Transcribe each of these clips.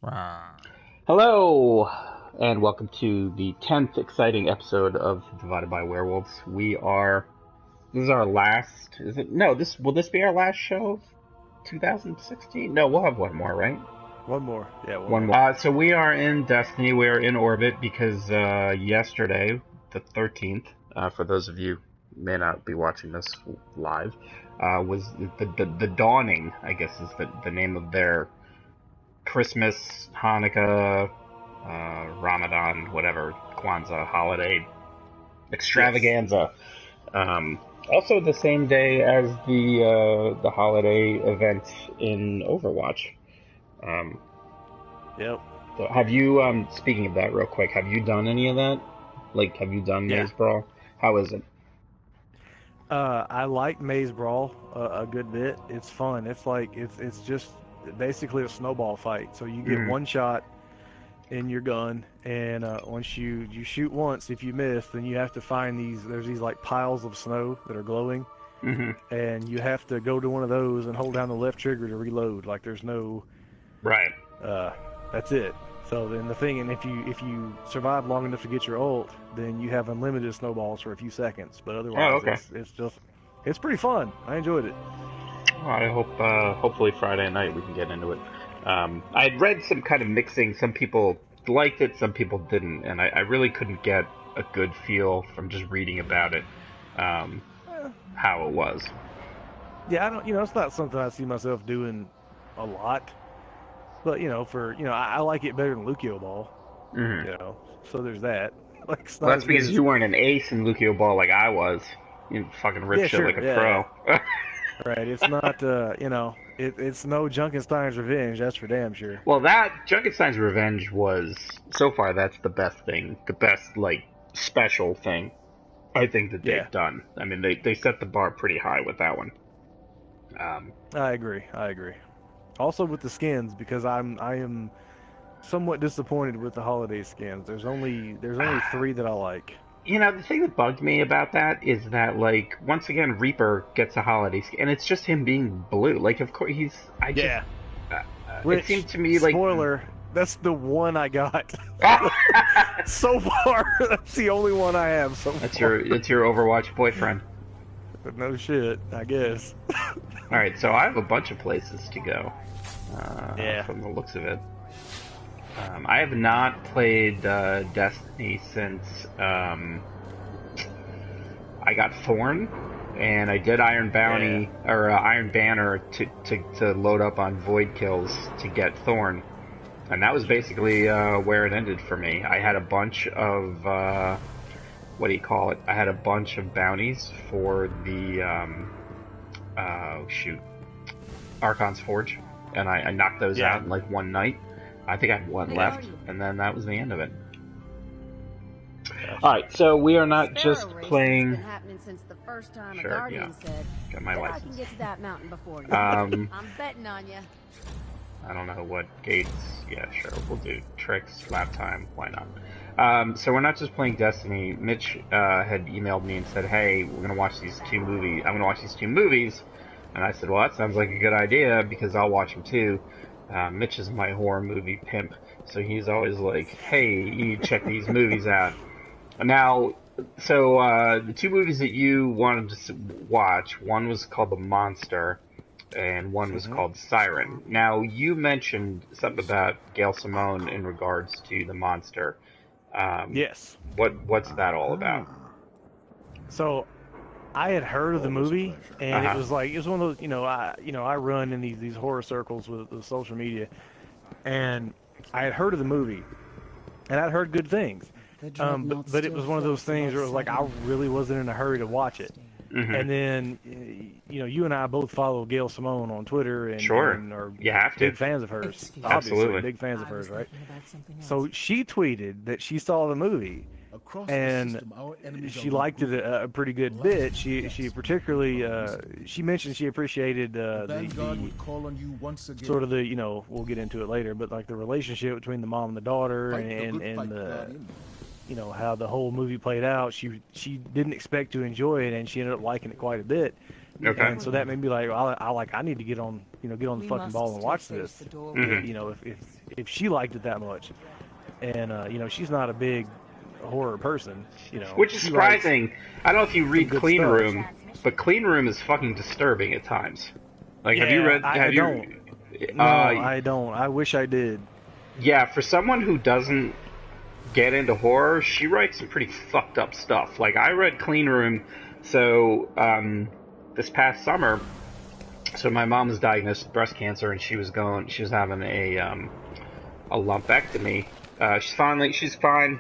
Rah. Hello, and welcome to the 10th exciting episode of Divided by Werewolves. This is our last, is it? No, will this be our last show of 2016? No, we'll have one more, right? One more. Yeah, one One more. more. So we are in Destiny, we are in orbit because yesterday, the 13th, for those of you who may not be watching this live, was the dawning, I guess is the name of their Christmas, Hanukkah, Ramadan, whatever, Kwanzaa holiday extravaganza. Also, the same day as the holiday event in Overwatch. Um, Yep. so have you? Speaking of that, real quick, have you done any of that? Like, have you done Yeah. Maze Brawl? How is it? I like Maze Brawl a good bit. It's fun. It's just basically a snowball fight. So you get Mm, one shot in your gun, and once you shoot once, if you miss, then you have to find these. There's these like piles of snow that are glowing, hmm. and you have to go to one of those and hold down the left trigger to reload. Like there's no Right. uh, that's it. So then the thing, and if you survive long enough to get your ult, then you have unlimited snowballs for a few seconds. But Oh, otherwise, okay. it's pretty fun. I enjoyed it. Well, I hope, hopefully Friday night we can get into it. I'd read some kind of mixing. Some people liked it, some people didn't, and I really couldn't get a good feel from just reading about it, um, Eh, how it was. yeah, I don't. It's not something I see myself doing a lot. But for I like it better than Lucio Ball. Hmm. You know, so there's that. Like it's Well, not that's as good because as. you weren't an ace in Lucio Ball like I was. You fucking rip Yeah, shit sure. like a Yeah, yeah. pro. Right. It's not. It's no Junkenstein's Revenge. That's for damn sure. Well, that Junkenstein's Revenge was so far that's the best thing, the best like special thing I think that Yeah, they've done. I mean, they set the bar pretty high with that one. Um, I agree. I agree. Also with the skins because I am somewhat disappointed with the holiday skins. There's only three that I like. the thing that bugged me about that is that, like, once again, Reaper gets a holiday skin, and it's just him being blue. Like, of course, Yeah. it Which seemed to me like, spoiler, that's the one I got. So far, that's the only one I have so far. that's your Overwatch boyfriend. But no shit, I guess. All right, so I have a bunch of places to go, Yeah. from the looks of it. I have not played Destiny since I got Thorn, and I did Iron Yeah. Bounty or Iron Banner to load up on Void kills to get Thorn, and that was basically where it ended for me. I had a bunch of what do you call it? I had a bunch of bounties for the shoot, Archon's Forge, and I knocked those Yeah. out in like one night. I think I had one Hey, how are left, you? and then that was the end of it. All Gotcha. right, so we are not Sparrow just racing's playing. been happening since the first time Sure, a Guardian yeah, said got my that I can license. get to that mountain before you. Um, I'm betting on you. I don't know what gates. Yeah, sure, we'll do tricks, lap time. Why not? So we're not just playing Destiny. Mitch had emailed me and said, "Hey, we're gonna watch these two movies. I'm gonna watch these two movies." And I said, "Well, that sounds like a good idea because I'll watch them too." Mitch is my horror movie pimp, so he's always like, "Hey, you need to check these movies out." Now, so the two movies that you wanted to watch, one was called The Monster, and one was Hmm. called Siren. Now, you mentioned something about Gail Simone in regards to The Monster. Um, Yes. what's that all about? So I had heard of the movie, Uh and it huh. was like it was one of those. I run in these horror circles with social media, and I had heard of the movie, and I'd heard good things. But it was one of those things where it was like I really wasn't in a hurry to watch it. Mm-hmm. And then, you and I both follow Gail Simone on Twitter and, Sure. and are You have to. big fans of hers. Excuse me. Obviously, Absolutely. big fans of I was hers, right? thinking about something else. So she tweeted that she saw the movie and she liked it a pretty good bit. She particularly she mentioned she appreciated the sort of the we'll get into it later, but like the relationship between the mom and the daughter and the how the whole movie played out. She didn't expect to enjoy it, and she ended up liking it quite a bit. Okay. And so that made me like, I need to get on the fucking ball and watch this. Mhm. You know, if she liked it that much, and she's not a big horror person. Which is She likes surprising. I don't know if you some read good Clean stuff. Room, but Clean Room is fucking disturbing at times. Like, have you Yeah, read? I don't. No, I don't. I wish I did. Yeah, for someone who doesn't get into horror, she writes some pretty fucked up stuff. Like, I read Clean Room, so this past summer, so my mom was diagnosed with breast cancer, and she was having a lumpectomy. She's fine.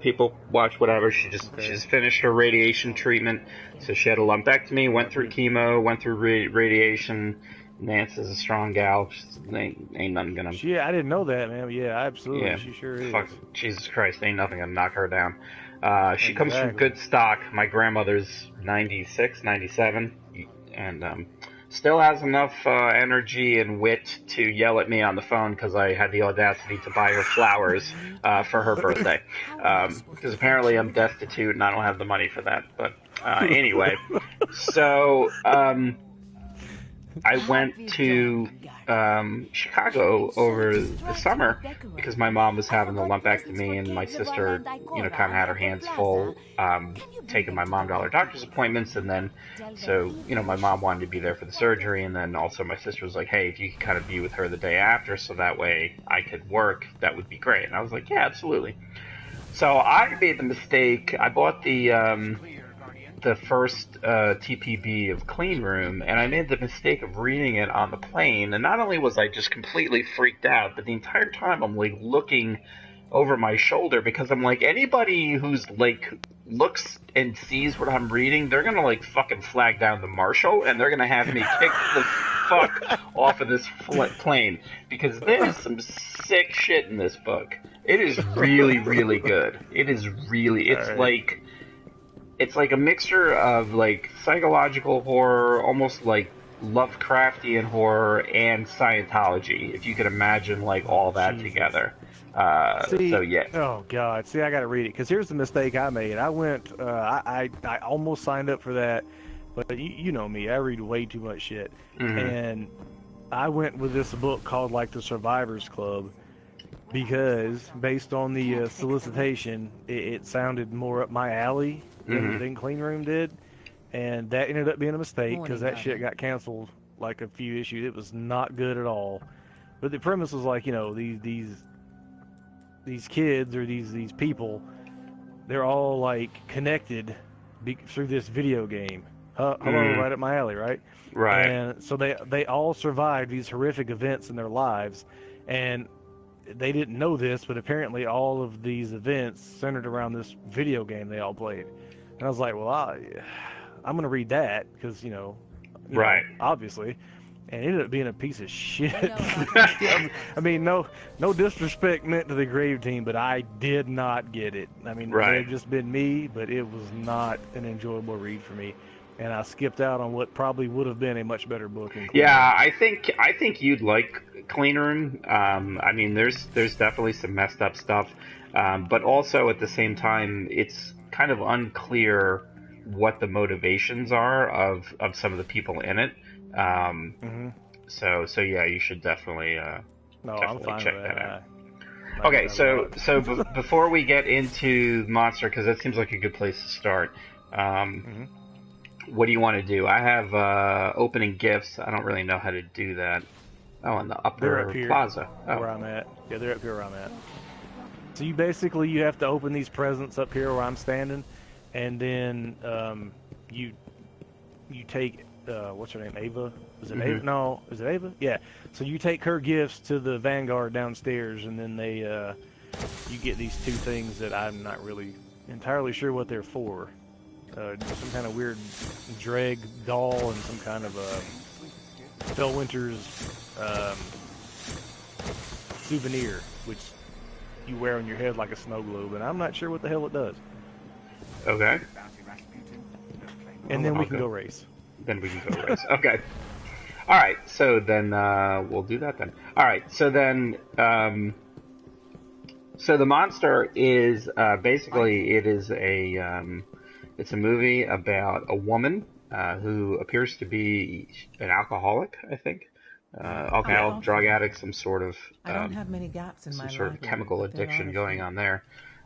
People watch whatever. She's finished her radiation treatment, so she had a lumpectomy, went through chemo, went through radiation. Nance is a strong gal. Ain't nothing gonna. I didn't know that, man. Yeah, absolutely. Yeah, She sure is. fuck, Jesus Christ, ain't nothing gonna knock her down. She comes from Exactly. good stock. My grandmother's 96, 97, and still has enough energy and wit to yell at me on the phone because I had the audacity to buy her flowers for her birthday. Because apparently I'm destitute and I don't have the money for that. But anyway, so I went to Chicago over the summer because my mom was having the lumpectomy and my sister, kind of had her hands full taking my mom to all her doctor's appointments. And then, so, my mom wanted to be there for the surgery. And then also my sister was like, hey, if you could kind of be with her the day after so that way I could work, that would be great. And I was like, yeah, absolutely. So I made the mistake. I bought the first TPB of Clean Room, and I made the mistake of reading it on the plane. And not only was I just completely freaked out, but the entire time I'm like looking over my shoulder because I'm like, anybody who's like looks and sees what I'm reading, they're gonna like fucking flag down the marshal and they're gonna have me kick the fuck off of this plane because there's some sick shit in this book. It is really, really good. It's like a mixture of like psychological horror, almost like Lovecraftian horror, and Scientology, if you could imagine like all that together. So yeah. Oh God! See, I got to read it because here's the mistake I made. I went. I almost signed up for that, but you know me. I read way too much shit, and I went with this book called like the Survivors Club because based on the solicitation, it sounded more up my alley than Clean Room did, and that ended up being a mistake because that shit got canceled like a few issues. It was not good at all. But the premise was like, these kids or these people, they're all like connected through this video game. Hello, right up my alley, right? Right. And so they all survived these horrific events in their lives, and they didn't know this, but apparently all of these events centered around this video game they all played. And I was like, well, I'm going to read that because, right. Obviously. And it ended up being a piece of shit. I mean, no disrespect meant to the Grave Team, but I did not get it. I mean, It may have just been me, but it was not an enjoyable read for me. And I skipped out on what probably would have been a much better book. Yeah, I think you'd like Clean Room. I mean, there's definitely some messed up stuff, but also at the same time, it's kind of unclear what the motivations are of some of the people in it. So yeah, you should definitely I'm fine check with that out. Not Okay, so before we get into Monster, because that seems like a good place to start. What do you want to do? I have opening gifts. I don't really know how to do that. Oh, in the upper plaza. Oh. Where I'm at. Yeah, they're up here where I'm at. So you have to open these presents up here where I'm standing, and then you take what's her name? Ava? Is it Ava? No, is it Ava? Yeah. So you take her gifts to the Vanguard downstairs, and then you get these two things that I'm not really entirely sure what they're for. Some kind of weird dreg doll and some kind of Fellwinter's souvenir, which you wear on your head like a snow globe, and I'm not sure what the hell it does. Okay. And then we can go race. Then we can go race. Okay. All right. So then we'll do that then. All right. So then, so the Monster is basically it's a movie about a woman who appears to be an alcoholic, I think. Alcoholic, drug addict, some sort of I don't have many gaps in my library, chemical but there are addiction a going few. on there.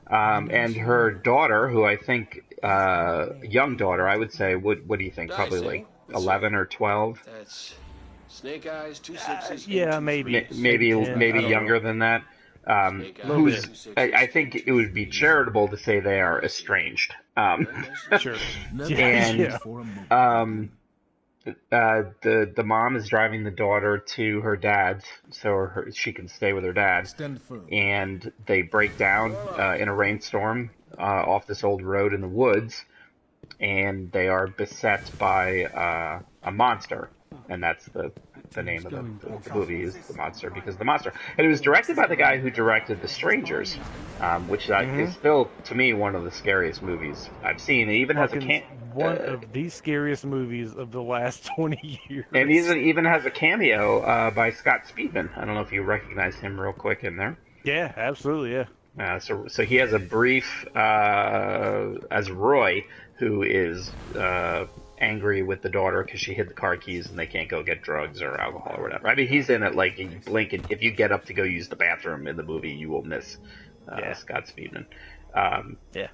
And her daughter, who I think, young daughter, I would say, what do you think? Probably like 11 or 12? That's Snake Eyes, 2 6s, Yeah, and maybe. 2 Maybe 10. Maybe I don't younger know. than that. Snake Eyes, Who's, 2 6s, I think it would be charitable to say they are estranged. Sure. And Yeah. The mom is driving the daughter to her dad's so she can stay with her dad. And they break down in a rainstorm off this old road in the woods, and they are beset by a monster, and that's the name of the movie is The Monster, because the monster. And it was directed by the guy who directed The Strangers, which is still, to me, one of the scariest movies I've seen. It even has one of the scariest movies of the last 20 years. And even has a cameo by Scott Speedman. I don't know if you recognize him real quick in there. Yeah, absolutely, yeah. So he has a brief as Roy, who is angry with the daughter because she hid the car keys and they can't go get drugs or alcohol or whatever. I mean, he's in it like you blink, and if you get up to go use the bathroom in the movie, you will miss Scott Speedman. Yeah.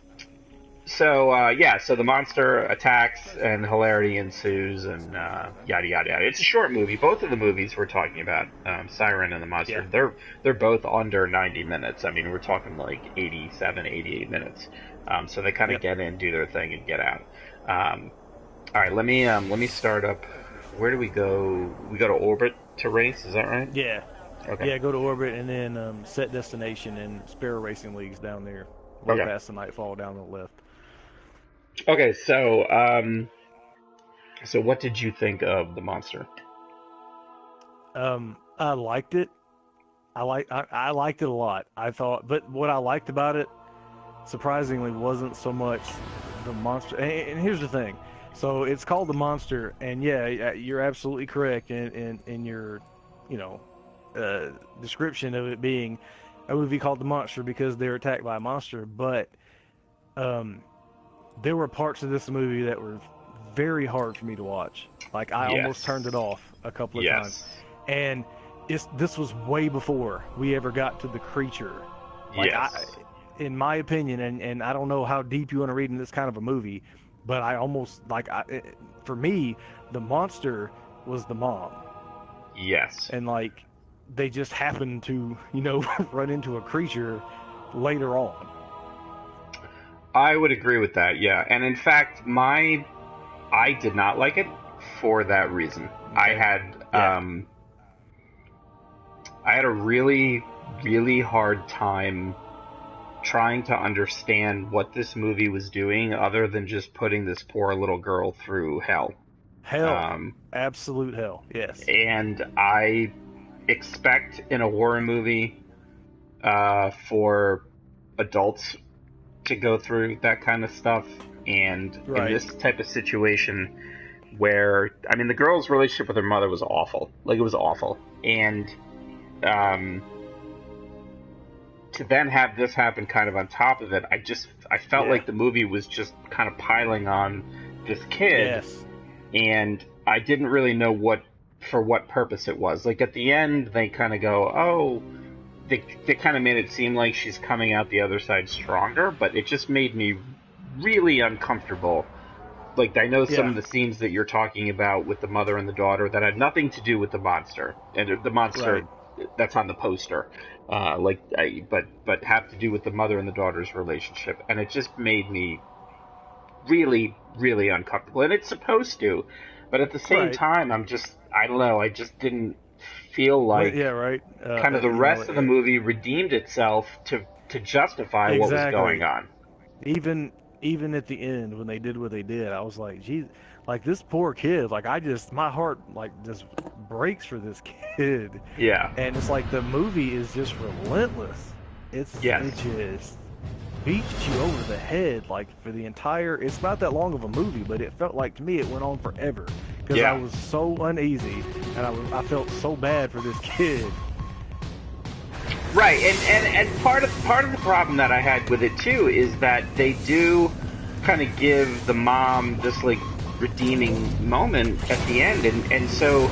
So the monster attacks and hilarity ensues and yada yada yada. It's a short movie. Both of the movies we're talking about, Siren and the Monster, they're both under 90 minutes. I mean, we're talking like 87, 88 minutes. So they kind of get in, do their thing, and get out. All right, let me start up. Where do we go? We go to Orbit to race. Is that right? Yeah. Okay. Yeah, go to Orbit and then set destination and Sparrow Racing League's down there. Way past the Nightfall down to the left. Okay, so what did you think of The Monster? I liked it. I liked it a lot. I thought, but what I liked about it, surprisingly, wasn't so much the monster. And here's the thing. So it's called The Monster, and yeah, you're absolutely correct in your, description of it being a movie called The Monster because they're attacked by a monster. But there were parts of this movie that were very hard for me to watch. Like I almost turned it off a couple of times. And this was way before we ever got to the creature. Like in my opinion, and I don't know how deep you want to read in this kind of a movie, but I almost for me, the monster was the mom. Yes. And like they just happened to, run into a creature later on. I would agree with that, yeah. And in fact, I did not like it for that reason. I had a really, really hard time trying to understand what this movie was doing other than just putting this poor little girl through hell. Absolute hell, yes. And I expect in a horror movie for adults to go through that kind of stuff, and in this type of situation where, I mean, the girl's relationship with her mother was awful. Like, it was awful. And to then have this happen kind of on top of it, I felt like the movie was just kind of piling on this kid. Yes. And I didn't really know for what purpose it was. Like, at the end, they kind of go, oh, they kind of made it seem like she's coming out the other side stronger, but it just made me really uncomfortable. Like, I know some of the scenes that you're talking about with the mother and the daughter that had nothing to do with the monster. And the monster, that's on the poster. But have to do with the mother and the daughter's relationship. And it just made me really, really uncomfortable. And it's supposed to. But at the same time, I don't know, I just didn't feel like kind of the rest of the movie redeemed itself to justify what was going on. Even at the end when they did what they did, I was like, geez, like this poor kid, like my heart like just breaks for this kid. Yeah. And it's like the movie is just relentless. It just beats you over the head like for the entire. It's not that long of a movie, but it felt like to me it went on forever because I was so uneasy and I felt so bad for this kid. Right, and part of the problem that I had with it too is that they do kind of give the mom this like redeeming moment at the end, and so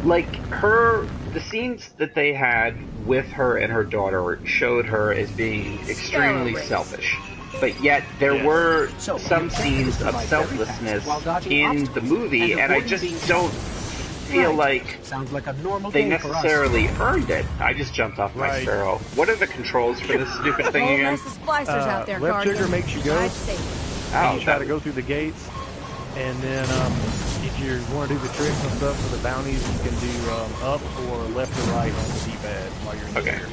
like the scenes that they had with her and her daughter showed her as being extremely selfish. But yet there were some scenes of selflessness in the movie, and I just don't feel like they necessarily earned it. I just jumped off my Sparrow. What are the controls for this stupid thing again? Left trigger makes you go. You try to go through the gates, and then if you want to do the tricks and stuff for the bounties, you can do up or left or right on the D-pad while you're in the air.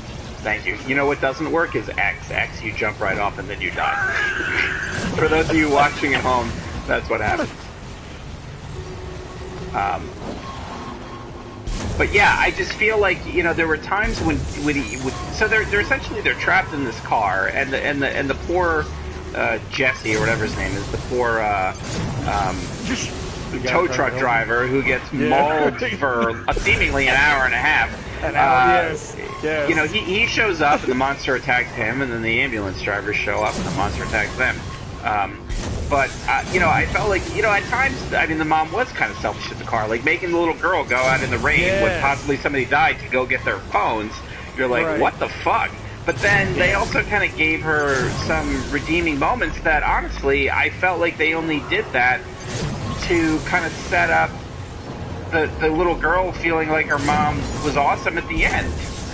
Thank you. You know what doesn't work is X. X, you jump right off and then you die. For those of you watching at home, that's what happens. But yeah, I just feel like, you know, there were times when he would. So they're essentially trapped in this car, and the poor Jesse or whatever his name is, the poor tow truck driver who gets mauled for seemingly an hour and a half. Yes. You know, he shows up and the monster attacks him, and then the ambulance drivers show up and the monster attacks them. But you know, I felt like, you know, at times, I mean, the mom was kind of selfish in the car, like making the little girl go out in the rain when possibly somebody died to go get their phones. You're like, what the fuck? But then they also kind of gave her some redeeming moments that, honestly, I felt like they only did that to kind of set up the little girl feeling like her mom was awesome at the end,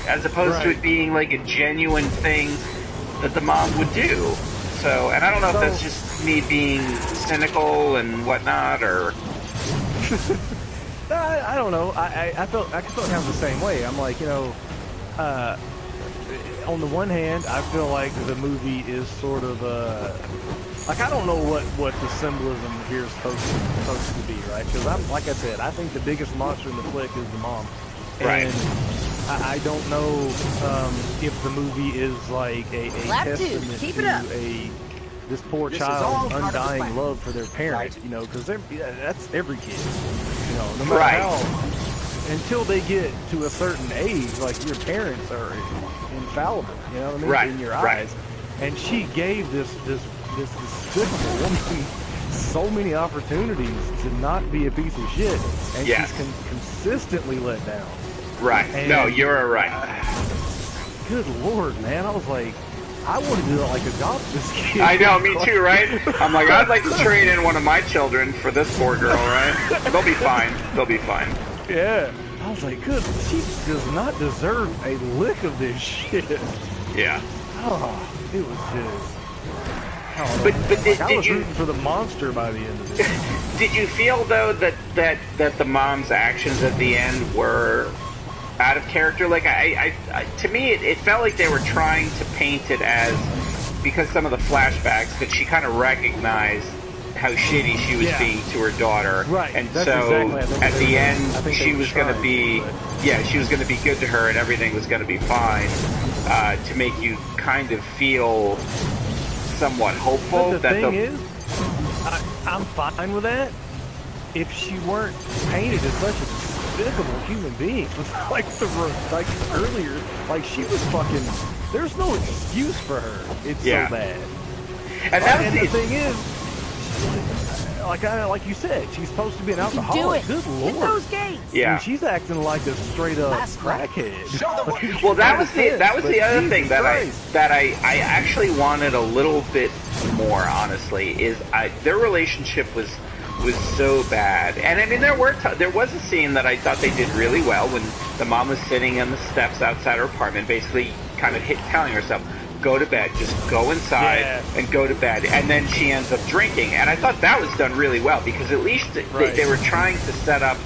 as opposed to it being like a genuine thing that the mom would do. So, and I don't know if that's just me being cynical and whatnot, or I don't know. I felt kind of the same way. I'm like, you know, on the one hand, I feel like the movie is sort of like, I don't know what the symbolism here is supposed to be, right? Because like I said, I think the biggest monster in the flick is the mom. Right. And I don't know if the movie is like a testament to this poor child's undying love for their parents, you know, because that's every kid, you know, no matter how, until they get to a certain age, like, your parents are infallible, you know what I mean, in your eyes. And she gave this despicable woman so many opportunities to not be a piece of shit, and she's consistently let down. Right. And, no, you're right. Good Lord, man. I was like, I want to do like adopt this kid. I know, me too, right? I'm like, I'd like to trade in one of my children for this poor girl, right? They'll be fine. They'll be fine. Yeah. I was like, good. She does not deserve a lick of this shit. Yeah. Oh, it was just... But I was rooting for the monster by the end of it. Did you feel, though, that the mom's actions at the end were out of character? Like, I to me, it felt like they were trying to paint it as, because some of the flashbacks, that she kind of recognized how shitty she was being to her daughter. Right. And that's so, exactly, at the end, she was going to be, she was going to be good to her and everything was going to be fine, to make you kind of feel somewhat hopeful. But the thing is, I'm fine with that if she weren't painted as such a despicable human being. like earlier, like, she was fucking. There's no excuse for her. It's so bad. And the thing is, like you said, she's supposed to be an alcoholic. Good Lord. Hit those gates. Yeah. I mean, she's acting like a straight up crackhead. Well, that was the other thing that I actually wanted a little bit more, honestly, is their relationship was so bad. And I mean, there was a scene that I thought they did really well when the mom was sitting on the steps outside her apartment, basically kind of telling herself, go to bed, just go inside and go to bed. And then she ends up drinking. And I thought that was done really well, because at least they were trying to set up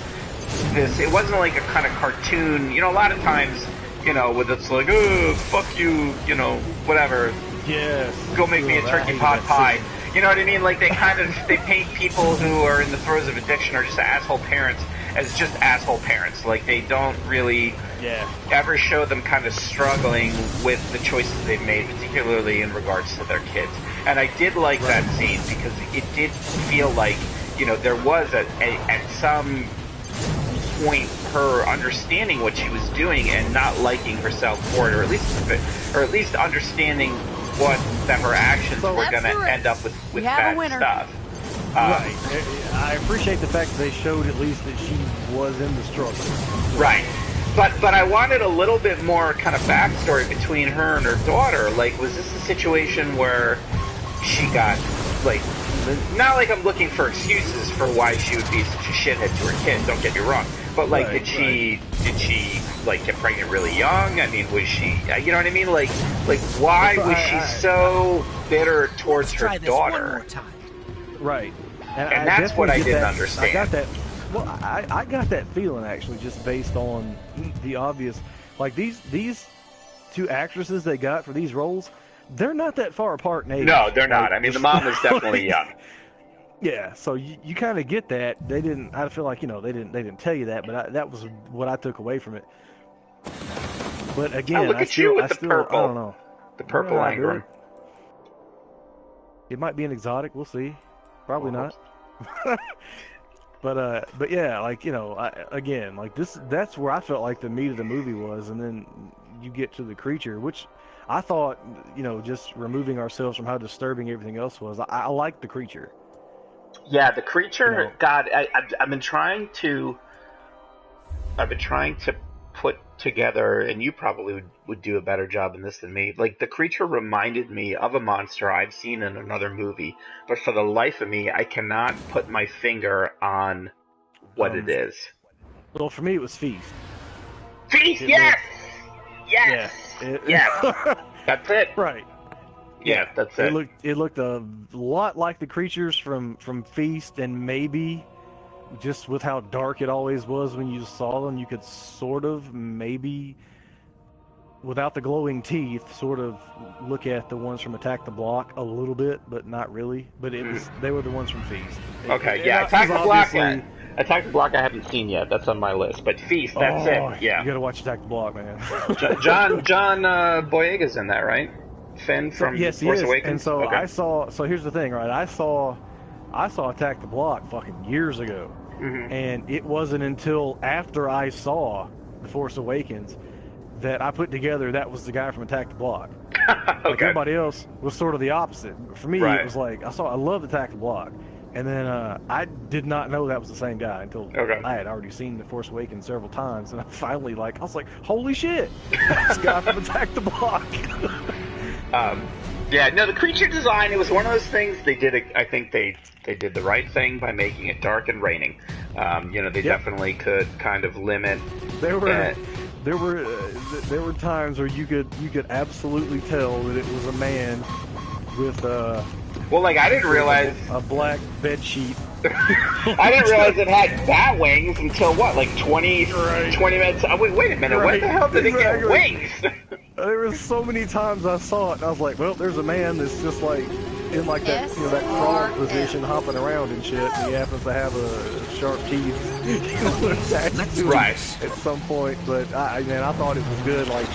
this. It wasn't like a kind of cartoon, you know, a lot of times, you know, with it's like, oh, fuck you, you know, whatever. Yes. Go make me a turkey pot pie. You know what I mean? Like, they paint people who are in the throes of addiction or just asshole parents as just asshole parents. Like, they don't really ever show them kind of struggling with the choices they've made, particularly in regards to their kids. And I did like that scene, because it did feel like, you know, there was at some point her understanding what she was doing and not liking herself for it, or at least understanding that her actions were going to end up with bad stuff. Right. I appreciate the fact that they showed at least that she was in the struggle. Right. But I wanted a little bit more kind of backstory between her and her daughter. Like, was this a situation where she got, like, not like I'm looking for excuses for why she would be such a shithead to her kid, don't get me wrong. But, like, did she, like, get pregnant really young? I mean, was she, you know what I mean? Like why was she so bitter towards her daughter? Right. And that's what I didn't understand. I got that. Well, I got that feeling, actually, just based on the obvious. Like, these two actresses they got for these roles, they're not that far apart in age. No, they're not. I mean, the mom is definitely young. Yeah, so you kind of get that. They didn't. I feel like, they didn't tell you that, but that was what I took away from it. But again, look at you with the purple. I don't know. The purple Angrum. It might be an exotic. We'll see. Probably not. But yeah, like, again, like that's where I felt like the meat of the movie was, and then you get to the creature, which I thought, just removing ourselves from how disturbing everything else was, I liked the creature. Yeah, the creature. God, I've been trying to put together, and you probably would do a better job in this than me. Like, the creature reminded me of a monster I've seen in another movie, but for the life of me, I cannot put my finger on what it is. Well, for me, it was Feast. Feast, yes! Yes! Yes! That's it. Right. Yeah, that's it. It looked a lot like the creatures from Feast, and maybe just with how dark it always was when you saw them, you could sort of, maybe, without the glowing teeth, sort of look at the ones from Attack the Block a little bit, but not really. But they were the ones from Feast. Attack the Block. Attack the Block I haven't seen yet. That's on my list. But Feast, that's it. Yeah, you gotta watch Attack the Block, man. John Boyega's in that, right? Finn from Force Awakens. And so I saw. So here's the thing, right? I saw Attack the Block fucking years ago, and it wasn't until after I saw The Force Awakens that I put together that was the guy from Attack the Block. Like, everybody else was sort of the opposite. For me, it was like I loved Attack the Block, and then I did not know that was the same guy until I had already seen The Force Awakens several times, and I finally I was like, holy shit, that's the guy from Attack the Block. The creature design, it was one of those things they did. I think they did the right thing by making it dark and raining. They definitely could kind of limit. There were times where you could absolutely tell that it was a man with I didn't realize a black bed sheet. I didn't realize it had bat wings until 20 minutes. Wait a minute, what the hell did it get wings? There were so many times I saw it, and I was like, well, there's a man that's just like in like that that frog position, hopping around and shit, and he happens to have a sharp teeth attached to him at some point. But I thought it was good. Like,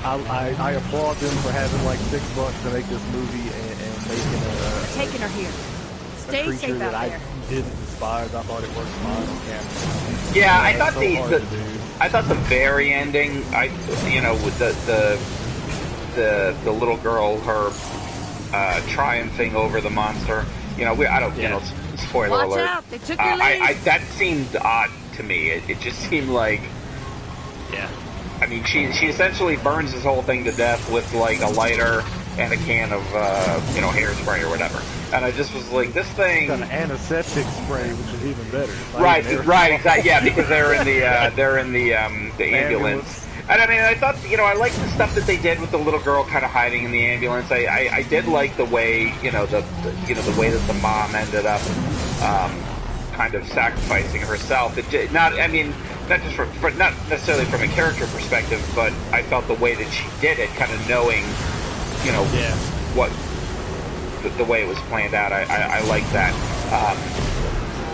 I applaud them for having like $6 to make this movie and making taking her here. Stay creature safe that out there. I didn't despise. I thought it worked fine on camera. Yeah, I thought the very ending, with the little girl, her triumphing over the monster. Spoiler Watch alert. out, they took your lead. That seemed odd to me. It just seemed like, I mean, she essentially burns this whole thing to death with like a lighter and a can of hairspray or whatever. And I just was like, this thing. Got an anesthetic spray, which is even better. Right, exactly. Yeah, because they're in the ambulance. And I mean, I thought, I liked the stuff that they did with the little girl kind of hiding in the ambulance. I did like the way, the way that the mom ended up kind of sacrificing herself. Not necessarily from a character perspective, but I felt the way that she did it, kind of knowing, what the way it was planned out. I like that.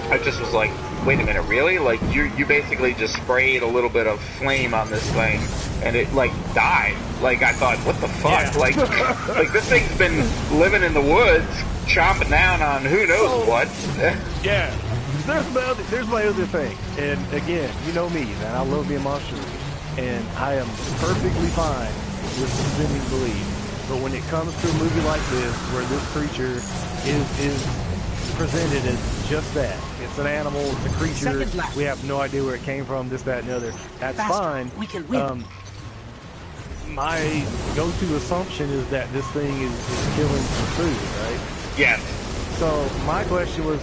I just was like, wait a minute, really? Like, you basically just sprayed a little bit of flame on this thing, and it, like, died. Like, I thought, what the fuck? Yeah. Like this thing's been living in the woods, chomping down on who knows what. Yeah. There's my other thing. And, again, you know me, man. I love being monster movies. And I am perfectly fine with suspending belief. But when it comes to a movie like this, where this creature is presented as just that. It's an animal, it's a creature, Seconds left. we have no idea where it came from, this, that, and the other. That's Faster. fine. We can win. My go-to assumption is that this thing is killing for food, right? Yes. So my question was,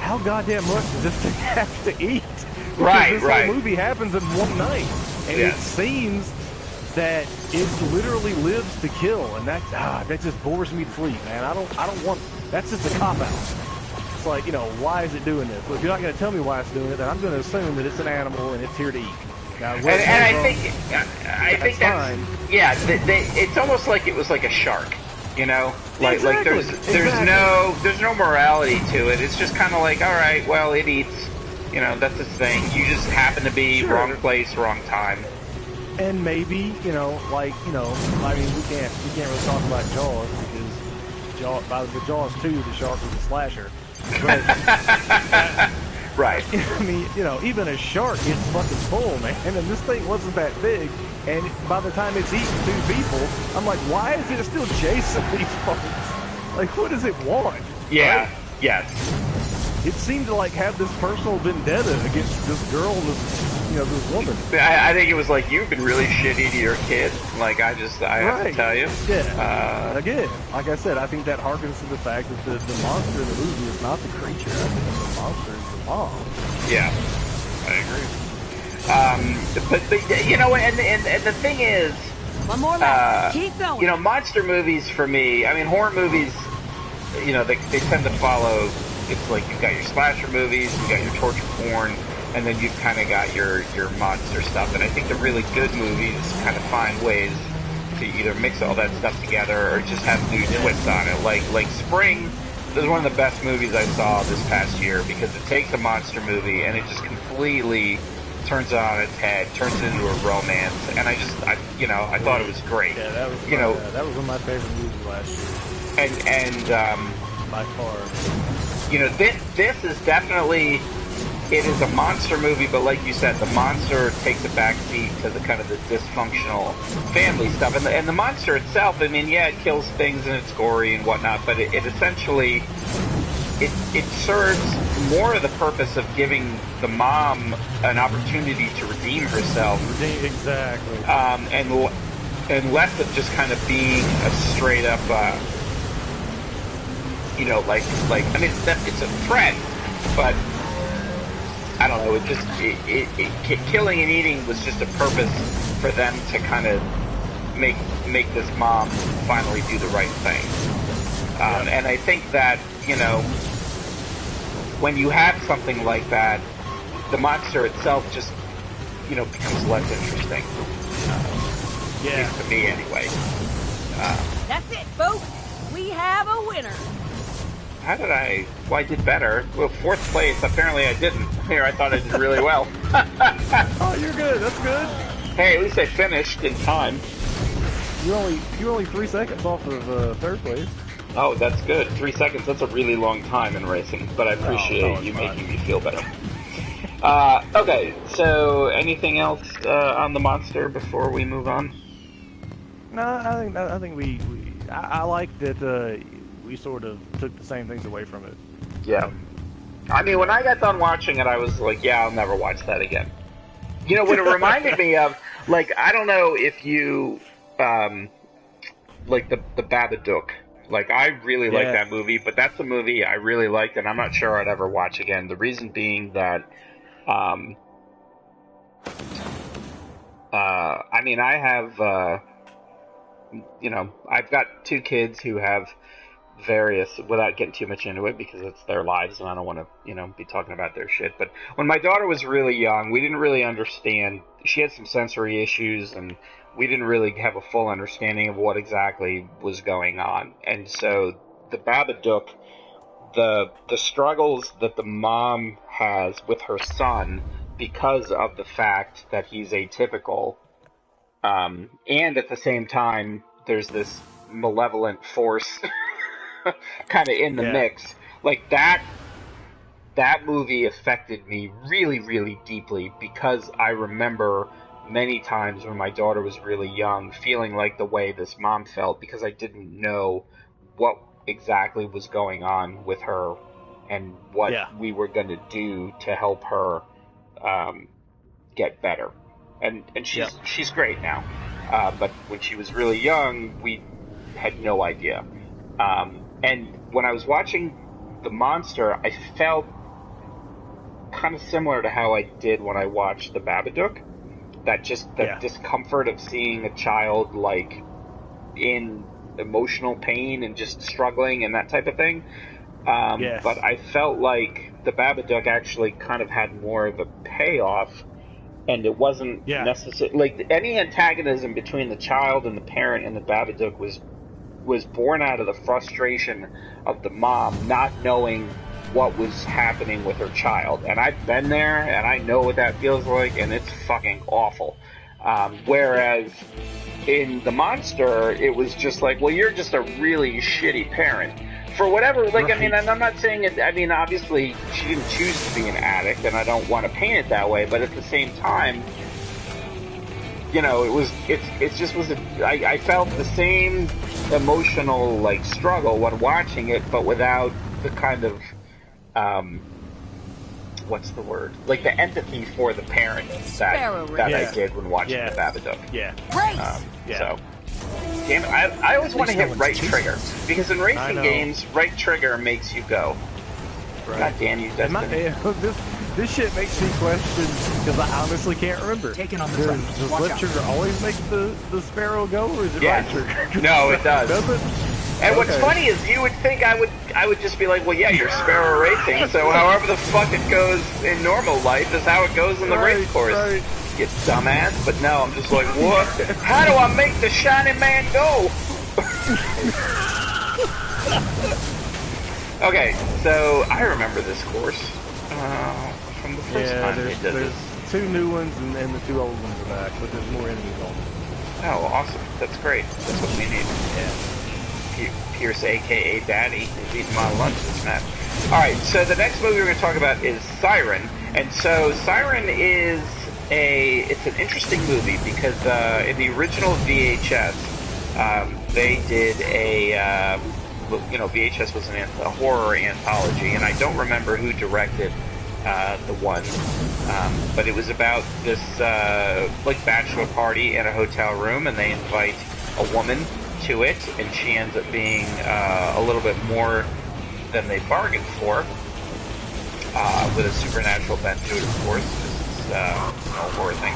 how goddamn much does this thing have to eat? Because Right, this right. whole movie happens in one night, and Yes. it seems that it literally lives to kill, and that just bores me to sleep, man. I don't want. That's just a cop out. It's like, why is it doing this? Well, if you're not going to tell me why it's doing it, then I'm going to assume that it's an animal and it's here to eat. Now, And I think that's fine. yeah. It's almost like it was like a shark, like Exactly, there's no morality to it. It's just kind of like, all right, well, it eats, that's its thing. You just happen to be Sure. wrong place, wrong time. And maybe, I mean, we can't really talk about Jaws because by the Jaws 2, the shark was a slasher. But Right. I mean, even a shark gets fucking full, man. And this thing wasn't that big. And by the time it's eating 2 people, I'm like, why is it still chasing these folks? Like, what does it want? Yeah. Right? Yes. It seemed to have this personal vendetta against this girl and this woman. I think it was like, you've been really shitty to your kid. Like, I have to tell you. Yeah. Again, like I said, I think that harkens to the fact that the monster in the movie is not the creature. I think the monster is the mom. Yeah, I agree. But and the thing is, One more lap. Keep going. monster movies for me, I mean, horror movies, they tend to follow. It's like you've got your slasher movies, you've got your torture porn, and then you've kind of got your monster stuff. And I think the really good movies kind of find ways to either mix all that stuff together or just have new twists on it. Like Spring is one of the best movies I saw this past year because it takes a monster movie and it just completely turns it on its head, turns it into a romance, and I thought it was great. Yeah, that was that was one of my favorite movies last year. And by far. This is definitely, it is a monster movie, but like you said, the monster takes a backseat to the kind of the dysfunctional family stuff. And the monster itself, I mean, yeah, it kills things and it's gory and whatnot, but it essentially, it serves more of the purpose of giving the mom an opportunity to redeem herself. Exactly. And less of just kind of being a straight up, I mean, it's a threat, but I don't know. Killing and eating was just a purpose for them to kind of make this mom finally do the right thing. And I think that when you have something like that, the monster itself just becomes less interesting. At least to me, anyway. That's it, folks. We have a winner. How did I... Well, I did better. Well, 4th place. Apparently I didn't. Here, I thought I did really well. Oh, you're good. That's good. Hey, at least I finished in time. You're only 3 seconds off of 3rd place. Oh, that's good. 3 seconds. That's a really long time in racing. But I appreciate you making me feel better. Okay, so anything else on the monster before we move on? No, I think I like that we sort of took the same things away from it. Yeah. I mean, when I got done watching it, I was like, yeah, I'll never watch that again. What it reminded me of, like, I don't know if you, like, the Babadook. Like, I really like that movie, but that's a movie I really liked, and I'm not sure I'd ever watch again. The reason being that, I mean, I have, I've got 2 kids who have various, without getting too much into it because it's their lives and I don't want to, be talking about their shit. But when my daughter was really young, we didn't really understand. She had some sensory issues and we didn't really have a full understanding of what exactly was going on. And so the Babadook, the struggles that the mom has with her son because of the fact that he's atypical, and at the same time there's this malevolent force kind of in the mix. Like that movie affected me really, really deeply because I remember many times when my daughter was really young feeling like the way this mom felt because I didn't know what exactly was going on with her and what we were going to do to help her get better. And she's great now. But when she was really young, we had no idea. And when I was watching The Monster, I felt kind of similar to how I did when I watched The Babadook. That discomfort of seeing a child like in emotional pain and just struggling and that type of thing. But I felt like The Babadook actually kind of had more of a payoff, and it wasn't necessary. Like, any antagonism between the child and the parent in The Babadook was born out of the frustration of the mom not knowing what was happening with her child. And I've been there, and I know what that feels like, and it's fucking awful. Whereas in The Monster, it was just like, well, you're just a really shitty parent. For whatever, like, I mean, and I'm not saying it, I mean, obviously, she didn't choose to be an addict, and I don't want to paint it that way, but at the same time, you know, I felt the same emotional, like, struggle when watching it, but without the kind of, what's the word? Like, the empathy for the parent that I did when watching The Babadook. So, damn it, I always want to hit right trigger, because in racing games, right trigger makes you go. God damn you, Destiny. This shit makes me question, because I honestly can't remember. Taken on the front. Does left trigger always make the Sparrow go, or is it right trigger? No, it does. Does it? And what's funny is you would think I would just be like, well, yeah, you're Sparrow racing, so however the fuck it goes in normal life is how it goes in the race course. Right. You dumbass. But no, I'm just like, what? How do I make the shiny man go? Okay, so I remember this course from the first time they did there's this. 2 new ones and the 2 old ones are back, but there's more enemies on them. Oh, awesome. That's great. That's what we need. Yeah. Pierce, a.k.a. Daddy, is eating my lunch this map. Alright, so the next movie we're going to talk about is Siren. And so Siren is it's an interesting movie because in the original VHS, they did VHS was a horror anthology, and I don't remember who directed the one, but it was about this like bachelor party in a hotel room, and they invite a woman to it, and she ends up being a little bit more than they bargained for, with a supernatural bent to it, of course. This is a horror thing.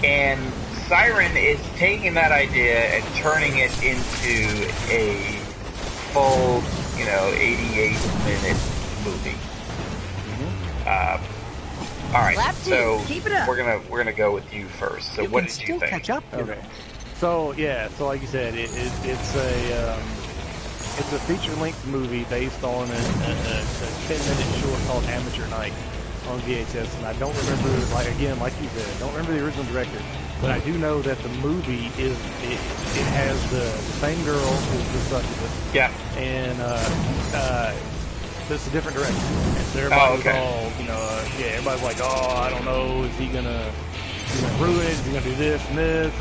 And Siren is taking that idea and turning it into a full, 88-minute movie. All right, so we're gonna go with you first. So what did you think? Catch up. Okay. So like you said, it's a feature-length movie based on a 10-minute short called Amateur Night on VHS, and I don't remember, like you said, I don't remember the original director, but I do know that the movie it has the same girl who's the succubus. Yeah. And it's a different director. And so everybody was all, everybody's like, oh, I don't know, is he gonna ruin it? Is he gonna do this and this?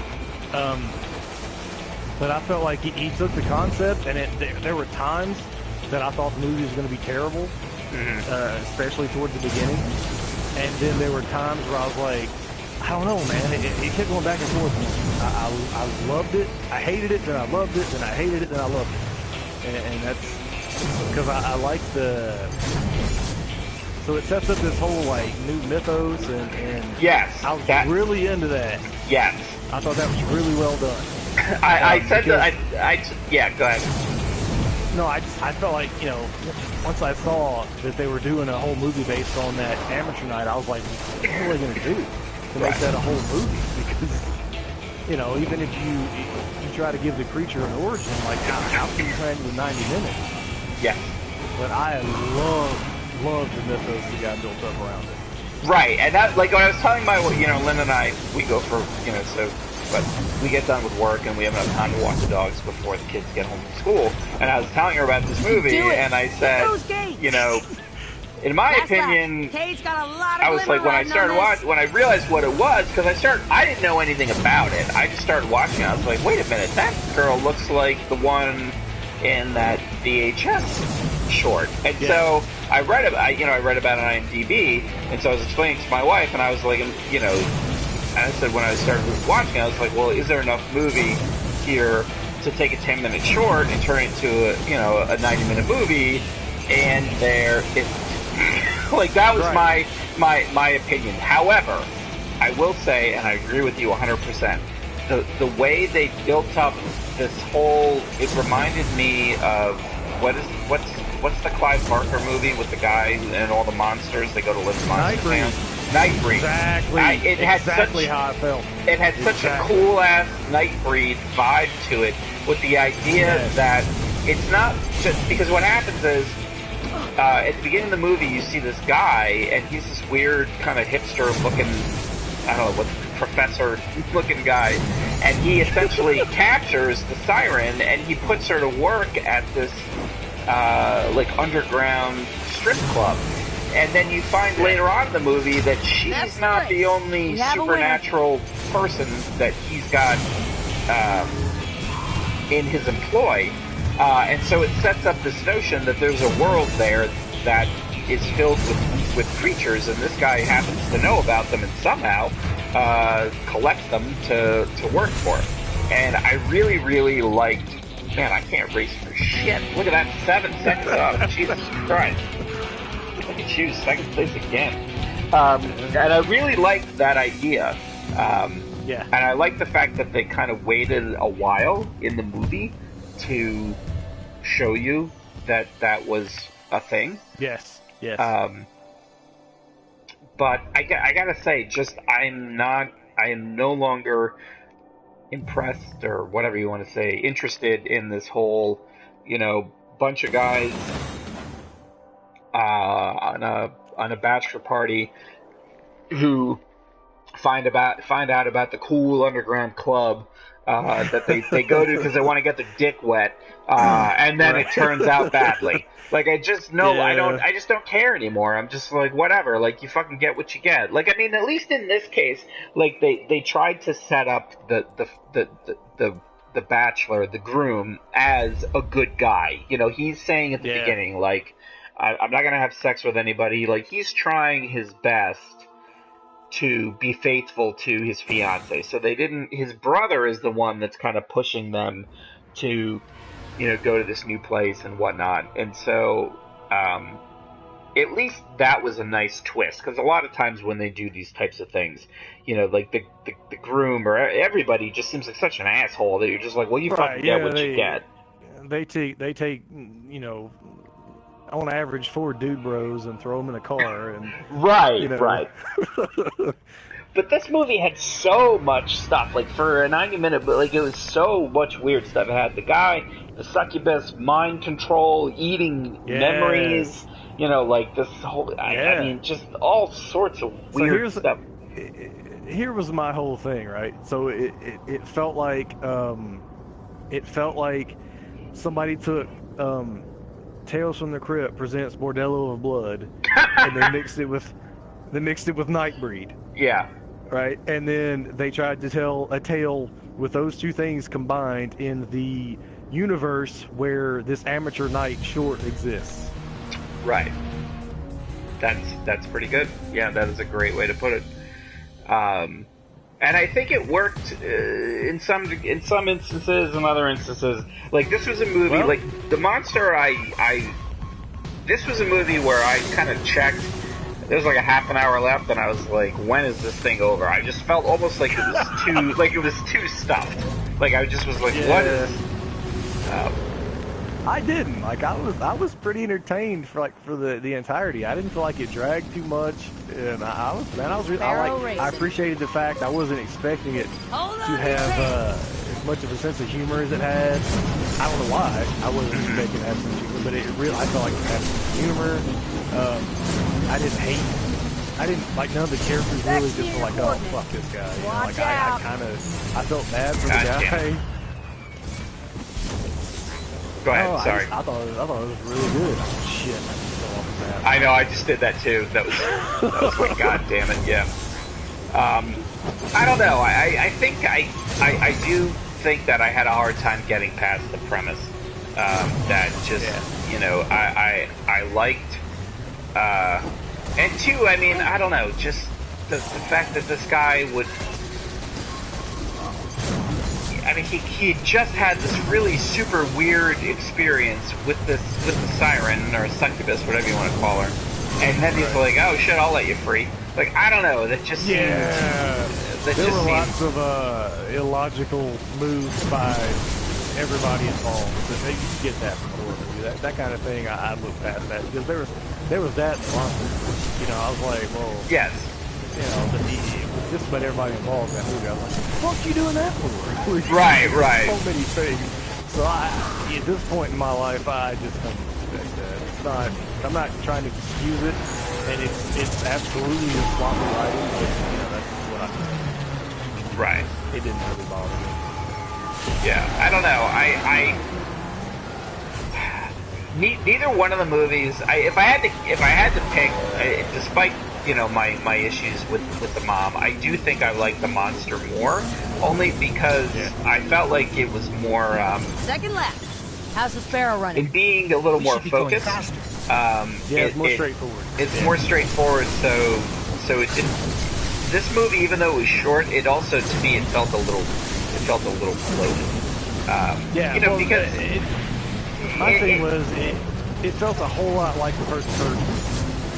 But I felt like he took the concept, and there were times that I thought the movie was going to be terrible, especially towards the beginning. And then there were times where I was like, I don't know, man. It kept going back and forth. I loved it. I hated it, then I loved it, then I hated it, then I loved it. And that's because I like so it sets up this whole like new mythos, and yes, I was really into that. Yes, I thought that was really well done. I said that. Yeah, go ahead. No, I felt like, once I saw that they were doing a whole movie based on that Amateur Night, I was like, what are they going to do to make that a whole movie? Because, even if you try to give the creature an origin, like, how can you plan with 90 minutes? Yeah. But I love the mythos that got built up around it. Right, and that, like, when I was telling Lynn and I, we go for, but we get done with work and we have enough time to walk the dogs before the kids get home from school. And I was telling her about this movie, and I said, in my opinion, I was like, when I realized what it was, because I didn't know anything about it. I just started watching it. I was like, wait a minute, that girl looks like the one in that VHS short. And so I read about it on IMDb, and so I was explaining to my wife, and I was like, you know, I said when I started watching, I was like, well, is there enough movie here to take a 10-minute short and turn it into a 90-minute movie? And there isn't. Like, that was my opinion. However, I will say, and I agree with you 100%, the way they built up this whole, it reminded me of what's the Clive Barker movie with the guy and all the monsters? They go to live in monster town. Nightbreed. Exactly. It had exactly how I felt. It had such a cool ass Nightbreed vibe to it, with the idea that it's not just because what happens is at the beginning of the movie you see this guy and he's this weird kind of hipster looking, I don't know what, professor looking guy, and he essentially captures the siren and he puts her to work at this like underground strip club. And then you find later on in the movie that she's not the only supernatural person that he's got in his employ. And so it sets up this notion that there's a world there that is filled with creatures, and this guy happens to know about them and somehow collects them to work for him. And I really, really liked... Man, I can't race for shit. Look at that, 7 seconds off. Jesus Christ. Look at you, second place again. And I really liked that idea. And I like the fact that they kind of waited a while in the movie to show you that that was a thing. Yes. But I gotta say, I am no longer impressed, or whatever you want to say, interested in this whole, bunch of guys on a bachelor party who find out about the cool underground club that they go to because they want to get their dick wet, and then it turns out badly. Like, I just don't care anymore. I'm just like, whatever. Like, you fucking get what you get. Like, I mean, at least in this case, like, they tried to set up the bachelor, the groom, as a good guy. He's saying at the beginning, like, I'm not gonna have sex with anybody. Like, he's trying his best to be faithful to his fiance. So his brother is the one that's kind of pushing them to, go to this new place and whatnot. And so, at least that was a nice twist. Because a lot of times when they do these types of things, like the groom or everybody just seems like such an asshole that you're just like, well, you fucking get what you get. They take, on average 4 dude bros and throw them in a car and right. But this movie had so much stuff. Like, for a 90-minute, like, it was so much weird stuff. It had the guy, the succubus, mind control, eating memories. Like this whole. I mean, just all sorts of weird stuff. Here was my whole thing, right? So it felt like somebody took Tales from the Crypt presents Bordello of Blood, and they mixed it with Nightbreed. Yeah. Right, and then they tried to tell a tale with those two things combined in the universe where this amateur night short exists. Right. That's pretty good. Yeah, that is a great way to put it. And I think it worked in some instances, in other instances. Like, this was a movie, like The Monster. This was a movie where I kind of checked. There was like a half an hour left, and I was like, "When is this thing over?" I just felt almost like it was too stuffed. Like, I just was like, "What is?" I didn't. Like, I was pretty entertained for the entirety. I didn't feel like it dragged too much, and I appreciated the fact I wasn't expecting it to have as much of a sense of humor as it had. I don't know why I wasn't expecting to have some humor, but I felt like it had some humor. I didn't like none of the characters really just were like, oh, fuck this guy. I felt bad for the guy. Go ahead, sorry. I thought it was really good. Oh, shit, I just fell off the map. I know, I just did that too. That was like, god damn it, yeah. I don't know. I think I do think that I had a hard time getting past the premise that just I liked. And two, I mean, I don't know, just the fact that this guy would. I mean, he just had this really super weird experience with the siren or succubus, whatever you want to call her, and then he's like, "Oh shit, I'll let you free." Like, I don't know, that just seems. There were lots of illogical moves by everybody involved. But you get that from the horror movie. That kind of thing, I look past that because there was that monster. You know, I was like, well, yes. You know, just about everybody involved in that movie. I was like, what are you doing that for? Right. So many things. So at this point in my life, I just don't expect that. It's not. I'm not trying to excuse it, and it's absolutely a sloppy writing, but you know that's what I think. Right. It didn't really bother me. Yeah, I don't know. Neither one of the movies. If I had to pick, despite my issues with the mom, I do think I like the monster more, only because I felt like it was more. Second lap. How's the Sparrow running? In being a little more focused. It's more straightforward. It's more straightforward. So it didn't. This movie, even though it was short, it also to me it felt a little bloated. Because my thing was it felt a whole lot like the first person,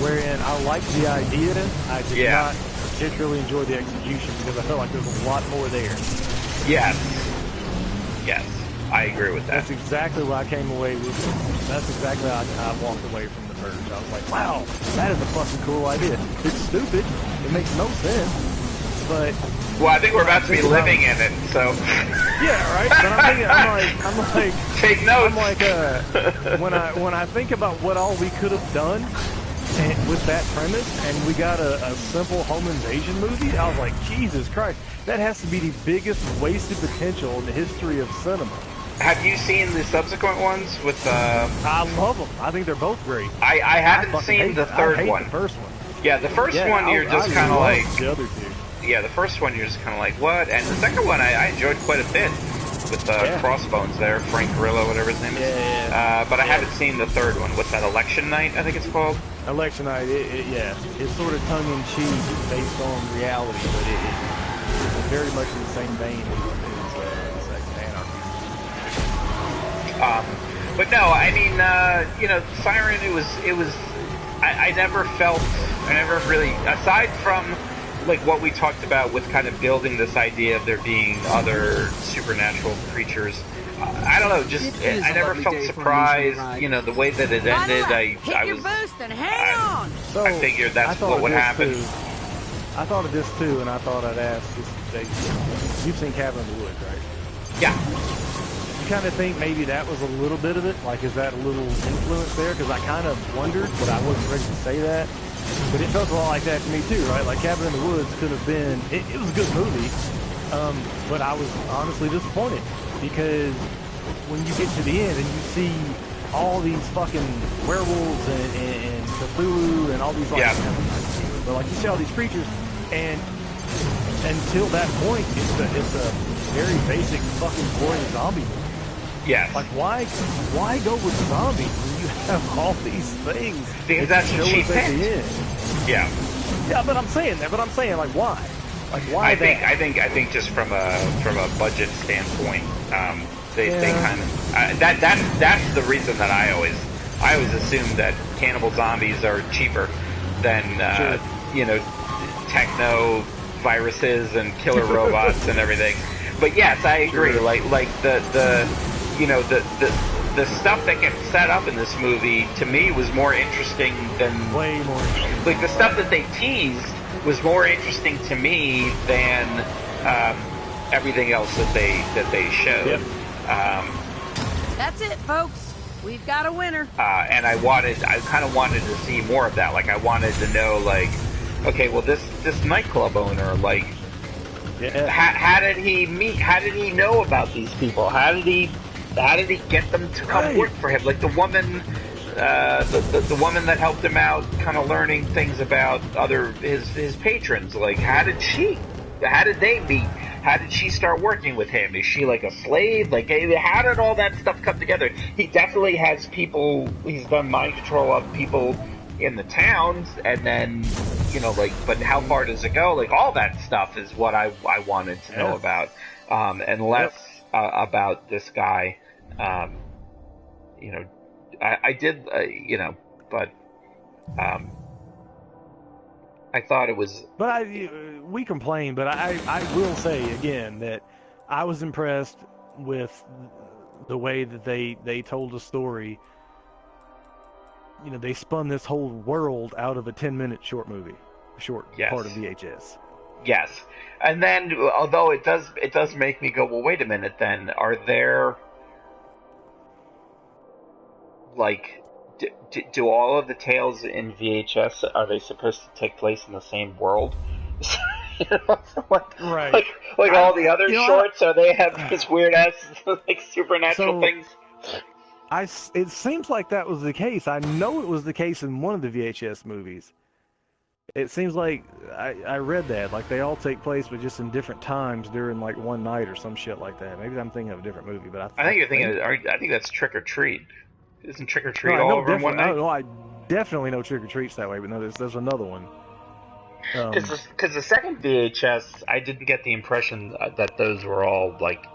wherein I liked the idea, I did not particularly enjoy the execution because I felt like there was a lot more there. Yes, I agree with that. That's exactly what I came away with. That's exactly how I walked away from the purge. I was like, wow, that is a fucking cool idea. It's stupid. It makes no sense, but. Well, I think we're about to be living in it, so. Yeah, right. But I'm like, take notes. I'm like, when I think about what all we could have done with that premise, and we got a simple home invasion movie, I was like, Jesus Christ, that has to be the biggest wasted potential in the history of cinema. Have you seen the subsequent ones with? I love them. I think they're both great. I haven't seen the third one. The first one. Yeah, the first one you're just kind of like. The other two. Yeah, the first one you're just kind of like, what? And the second one I enjoyed quite a bit with Crossbones there, Frank Grillo, whatever his name is. But I haven't seen the third one. What's that, Election Night, I think it's called? Election Night, it's sort of tongue-in-cheek based on reality, but it's very much in the same vein as Sex and Anarchy. But no, I mean, Siren, it was, I never really, aside from like what we talked about with kind of building this idea of there being other supernatural creatures, I don't know, just I never felt surprised, the way that it ended. I figured that's what would happen. I thought of this too, and I thought I'd ask you've seen Cabin in the Woods, right? Yeah. You kind of think maybe that was a little bit of it, like is that a little influence there? Because I kind of wondered, but I wasn't ready to say that. But it felt a lot like that to me too, right? Like Cabin in the Woods could have been, it was a good movie, but I was honestly disappointed because when you get to the end and you see all these fucking werewolves and Cthulhu and all these but like you see all these creatures, and until that point it's a very basic fucking boring zombie movie. Yes. Like why go with zombies when you have all these things? Because that's a cheap hit. Yeah. Yeah, but I'm saying like why? Like why? I think just from a budget standpoint, they kind of that's the reason that I always assume that cannibal zombies are cheaper than techno viruses and killer robots and everything. But yes, I agree. Sure. Like the stuff that gets set up in this movie to me was more interesting than way more interesting. Like the stuff that they teased was more interesting to me than everything else that they showed. Yep. That's it, folks. We've got a winner. And I kind of wanted to see more of that. Like I wanted to know, like, okay, well this nightclub owner, like, how did he meet? How did he know about these people? How did he get them to come work for him? Like the woman, the woman that helped him out, kind of learning things about his patrons. Like, how did she how did they meet? How did she start working with him? Is she like a slave? Like, how did all that stuff come together? He definitely has people. He's done mind control of people in the towns, and then, you know, like, but how far does it go? Like, all that stuff is what I wanted to know about, and less about this guy. You know, I did, you know, but I thought it was. But we complain, but I will say again that I was impressed with the way that they told the story. You know, they spun this whole world out of a 10-minute short movie, part of VHS. Yes, and then although it does make me go, well, wait a minute. Then are there like do all of the tales in VHS, are they supposed to take place in the same world? You know, right. Like all the other shorts, are they have this weird ass like supernatural things? It seems like that was the case. I know it was the case in one of the VHS movies. It seems like I read that, like they all take place, but just in different times during like one night or some shit like that. Maybe I'm thinking of a different movie, but I think you're thinking. I think that's Trick or Treat. Isn't Trick or Treat all over in one night? No, I definitely know Trick or Treat's that way, but no, there's another one. Because the second VHS, I didn't get the impression that those were all like.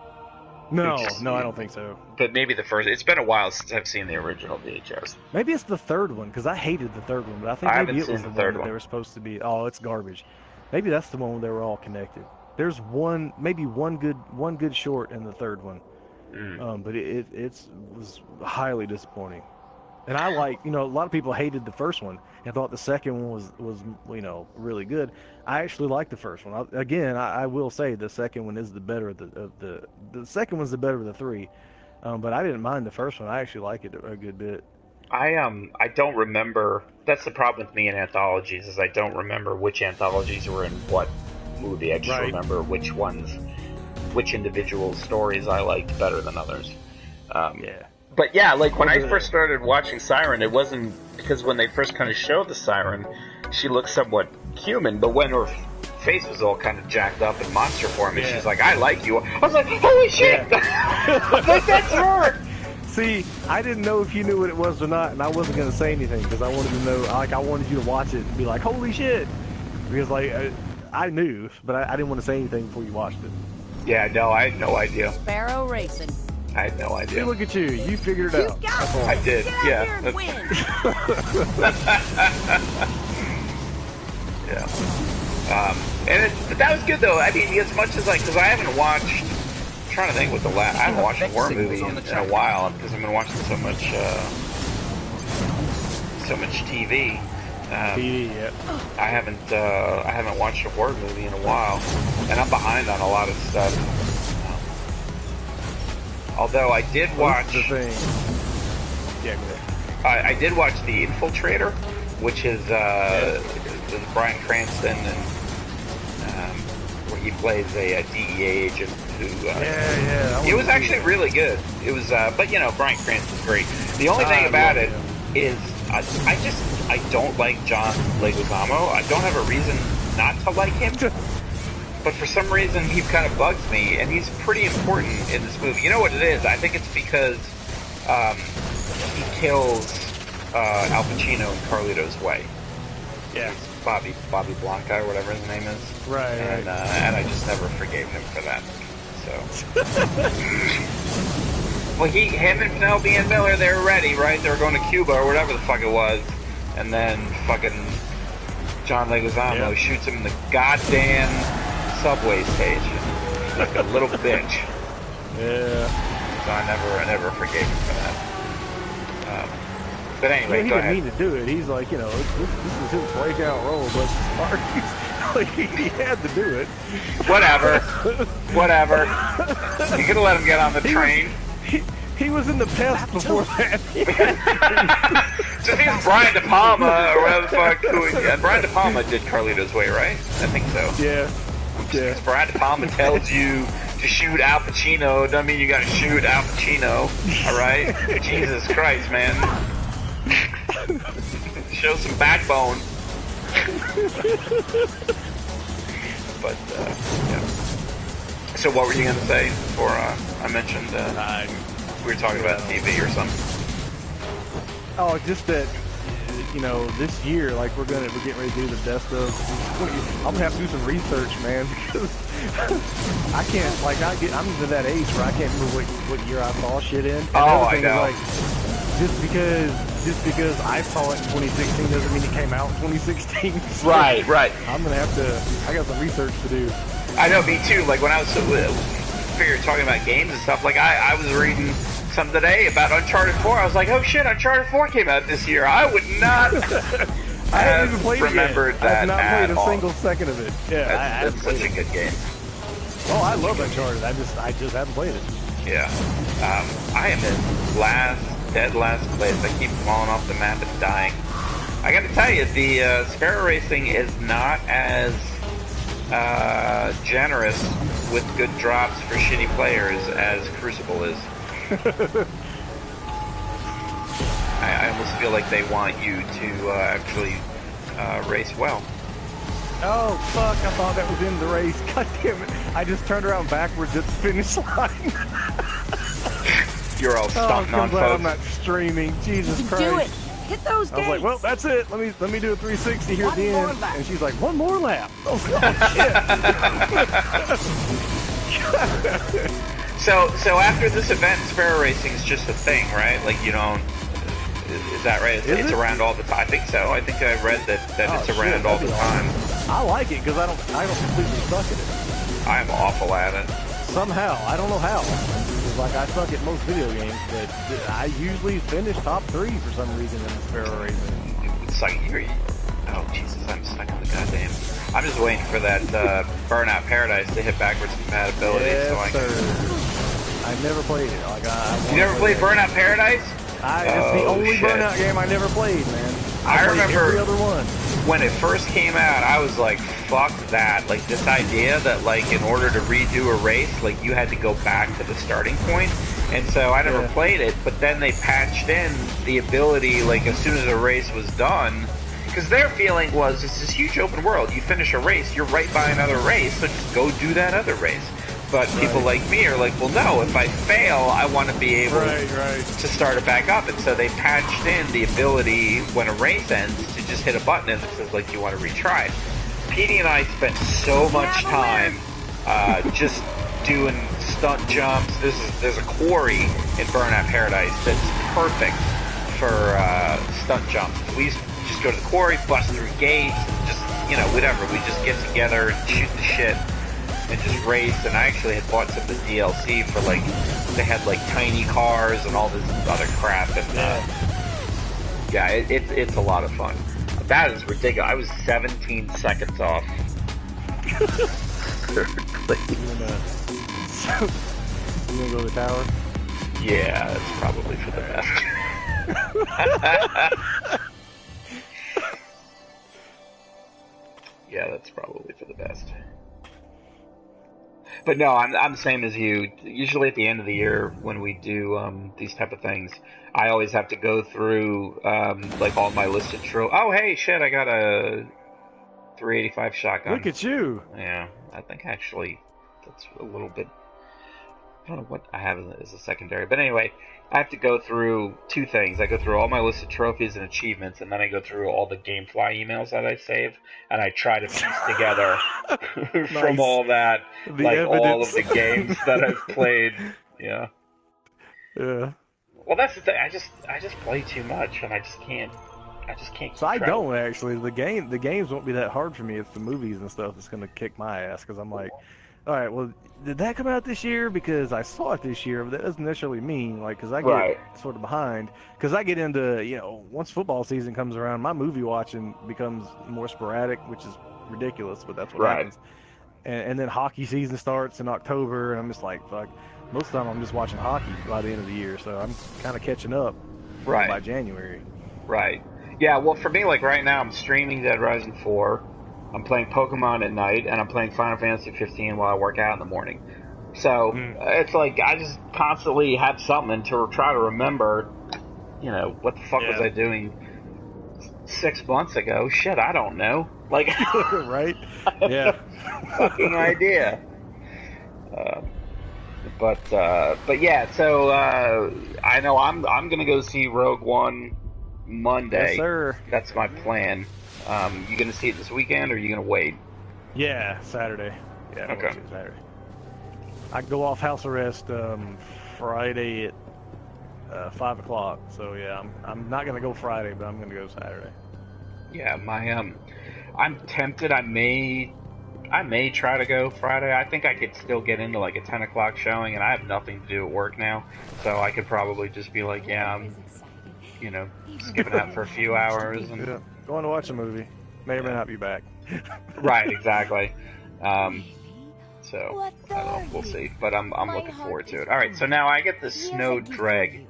No, I don't think so. But maybe the first. It's been a while since I've seen the original VHS. Maybe it's the third one, because I hated the third one, but I think maybe it was the third one that they were supposed to be. Oh, it's garbage. Maybe that's the one where they were all connected. There's maybe one good short in the third one, but it was highly disappointing. And I a lot of people hated the first one and thought the second one was really good. I actually liked the first one. I will say the second one is the better of the second one's the better of the three. But I didn't mind the first one. I actually like it a good bit. I don't remember. That's the problem with me in anthologies, is I don't remember which anthologies were in what movie. I just remember which individual stories I liked better than others. Yeah. But yeah, like when I first started watching Siren, it wasn't because when they first kind of showed the Siren, she looked somewhat human, but when her face was all kind of jacked up in monster form, and she's like, "I like you," I was like, "Holy shit!" Like, that's her. See, I didn't know if you knew what it was or not, and I wasn't gonna say anything because I wanted to know. Like, I wanted you to watch it and be like, "Holy shit!" Because I knew, but I didn't want to say anything before you watched it. Yeah, no, I had no idea. Sparrow racing. I had no idea. Hey, look at you. You figured it out. I did. Get out here and win. Yeah. But that was good though. I mean, as much as because I haven't watched. I'm trying to think what I haven't watched a horror movie in a while because I've been watching so much TV. I haven't watched a horror movie in a while, and I'm behind on a lot of stuff. Although I did watch. The thing. Yeah, go ahead. I did watch The Infiltrator, which is Bryan Cranston, and where he plays a DEA agent who. It was actually really good. It was, but Bryan Cranston's great. The only thing about it is I don't like John Leguizamo. I don't have a reason not to like him. But for some reason, he kind of bugs me, and he's pretty important in this movie. You know what it is? I think it's because he kills Al Pacino in Carlito's Way. Yeah. It's Bobby Blanca, or whatever his name is. Right. And I just never forgave him for that. So. Well, him and Penelope and Miller, they were ready, right? They were going to Cuba or whatever the fuck it was, and then fucking John Leguizamo shoots him in the goddamn subway station, like a little bitch. Yeah. So I never forgave him for that. But anyway, he go didn't ahead. mean to do it. He's like, this is his breakout role, but like he had to do it. Whatever. You could have let him get on the train. He was in The Pest before that. So he was Brian De Palma, or whatever the fuck. Brian De Palma did Carlito's Way, right? I think so. Yeah. Because Brian De Palma tells you to shoot Al Pacino, doesn't mean you gotta shoot Al Pacino, alright? Jesus Christ, man. Show some backbone. But yeah. So what were you gonna say before I mentioned we were talking about TV or something? Oh, just that, this year, like we're getting ready to do the best of. I'm gonna have to do some research, man, because I can't. I'm into that age where I can't remember what year I saw shit in. And I know. Like, just because I saw it in 2016 doesn't mean it came out in 2016. So Right. I'm gonna have to. I got some research to do. I know, me too. Like when I was talking about games and stuff, like I was reading something today about Uncharted 4. I was like, oh shit, Uncharted 4 came out this year. I would not I haven't even played remembered it that. I have not played a all. single second of it. Yeah, that's such a good game. Oh, I love Uncharted. I just haven't played it. Yeah. I am in dead last place. I keep falling off the map and dying. I gotta tell you, the Sparrow racing is not as generous with good drops for shitty players as Crucible is. I almost feel like they want you to actually race well. Oh, fuck, I thought that was in the race. God damn it. I just turned around backwards at the finish line. You're all stunting on folks. I'm not streaming. Jesus You Christ. do it. Hit those gates. I was like, well, that's it. Let me do a 360 here at the end. And she's like, one more lap. Oh, shit. So after this event, Sparrow racing is just a thing, right? Like you don't. Is that right? It's around all the time. I think so. I think I read that it's around all the time. I like it because I don't completely suck at it. I'm awful at it. Somehow, I don't know how. It's like I suck at most video games, but I usually finish top 3 for some reason in the Sparrow racing. It's like oh Jesus, I'm stuck in the goddamn. I'm just waiting for that Burnout Paradise to hit backwards compatibility. Yes, so I can... I never played it. You never played Burnout Paradise? It's the only Burnout game I never played, man. I remember every other one. When it first came out, I was like, fuck that. Like, this idea that, like, in order to redo a race, like, you had to go back to the starting point. And so I never played it, but then they patched in the ability, like, as soon as a race was done, because their feeling was, it's this huge open world. You finish a race, you're right by another race, so just go do that other race. But people like me are like, well, no, if I fail, I want to be able to start it back up. And so they patched in the ability when a race ends to just hit a button and it says, like, you want to retry. Petey and I spent so much time just doing stunt jumps. There's a quarry in Burnout Paradise that's perfect for stunt jumps. We used to just go to the quarry, bust through gates, just, whatever. We just get together and shoot the shit. And just raced, and I actually had bought some of the DLC for, like, they had, like, tiny cars and all this other crap, and, it's a lot of fun. That is ridiculous. I was 17 seconds off. You gonna go to the tower? Yeah, that's probably for the best. Yeah, that's probably for the best. But no, I'm the same as you. Usually at the end of the year when we do these type of things, I always have to go through like all my listed trophies. Oh, hey, shit, I got a 385 shotgun. Look at you. Yeah, I think actually that's a little bit... I don't know what I have as a secondary. But anyway, I have to go through 2 things. I go through all my listed trophies and achievements, and then I go through all the GameFly emails that I save, and I try to piece together from all that, the like, evidence. all of the games that I've played. Yeah. Yeah. Well, that's the thing. I just play too much, and I just can't keep So I track. don't actually. The games won't be that hard for me. It's the movies and stuff that's gonna kick my ass because I'm like, all right, well, did that come out this year? Because I saw it this year, but that doesn't necessarily mean, like, because I get sort of behind. Because I get into, once football season comes around, my movie watching becomes more sporadic, which is ridiculous, but that's what happens. And then hockey season starts in October, and I'm just like, fuck. Most of the time I'm just watching hockey by the end of the year, so I'm kind of catching up by January. Right. Yeah, well, for me, like, right now, I'm streaming Dead Rising 4. I'm playing Pokemon at night, and I'm playing Final Fantasy 15 while I work out in the morning. So, it's like, I just constantly have something to try to remember, what the fuck was I doing 6 months ago. Shit, I don't know. Like, right? Yeah. fucking idea. But yeah. So I know I'm gonna go see Rogue One Monday. Yes, sir. That's my plan. You gonna see it this weekend, or are you gonna wait? Yeah, Saturday. Yeah, Okay. I'll see it Saturday. I go off house arrest Friday at 5 o'clock. So yeah, I'm not gonna go Friday, but I'm gonna go Saturday. Yeah, I'm tempted. I may try to go Friday. I think I could still get into like a 10 o'clock showing, and I have nothing to do at work now, so I could probably just be like, yeah, I'm, skipping out for a few hours and going to watch a movie. May or may not be back. Right, exactly. So I don't know, we'll see. But I'm looking forward to it. All right, so now I get the snow dreg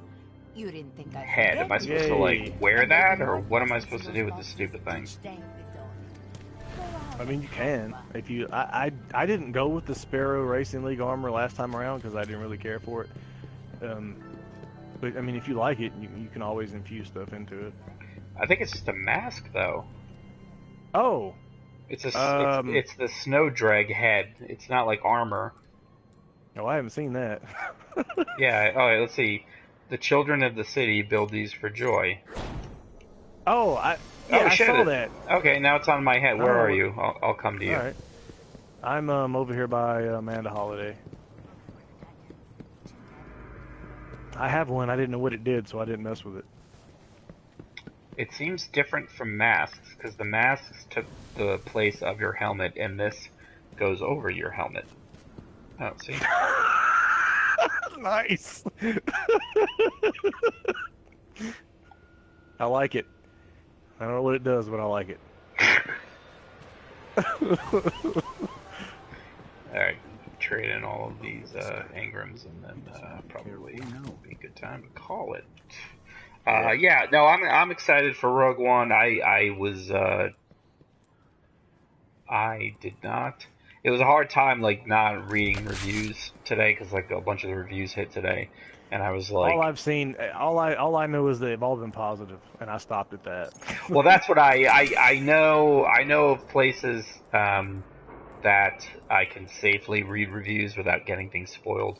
head. Am I supposed to like wear that, or what am I supposed to do with this stupid thing? I mean, you can. If you, I didn't go with the Sparrow Racing League armor last time around because I didn't really care for it. But I mean, if you like it, you can always infuse stuff into it. I think it's just a mask, though. Oh. It's it's the snow dreg head. It's not like armor. Oh, I haven't seen that. Yeah. Oh, let's see. The children of the city build these for joy. Oh, I saw that. Okay, now it's on my head. Where are you? I'll come to you. All right. I'm over here by Amanda Holiday. I have one. I didn't know what it did, so I didn't mess with it. It seems different from masks, because the masks took the place of your helmet, and this goes over your helmet. Oh, see? Nice! I like it. I don't know what it does, but I like it. Alright, trade in all of these engrams, and then probably be a good time to call it. Yeah, no, I'm excited for Rogue One. I did not. It was a hard time, like, not reading reviews today, because, like, a bunch of the reviews hit today, and I was like... All I know is they've all been positive, and I stopped at that. Well, that's what I know. I know of places that I can safely read reviews without getting things spoiled.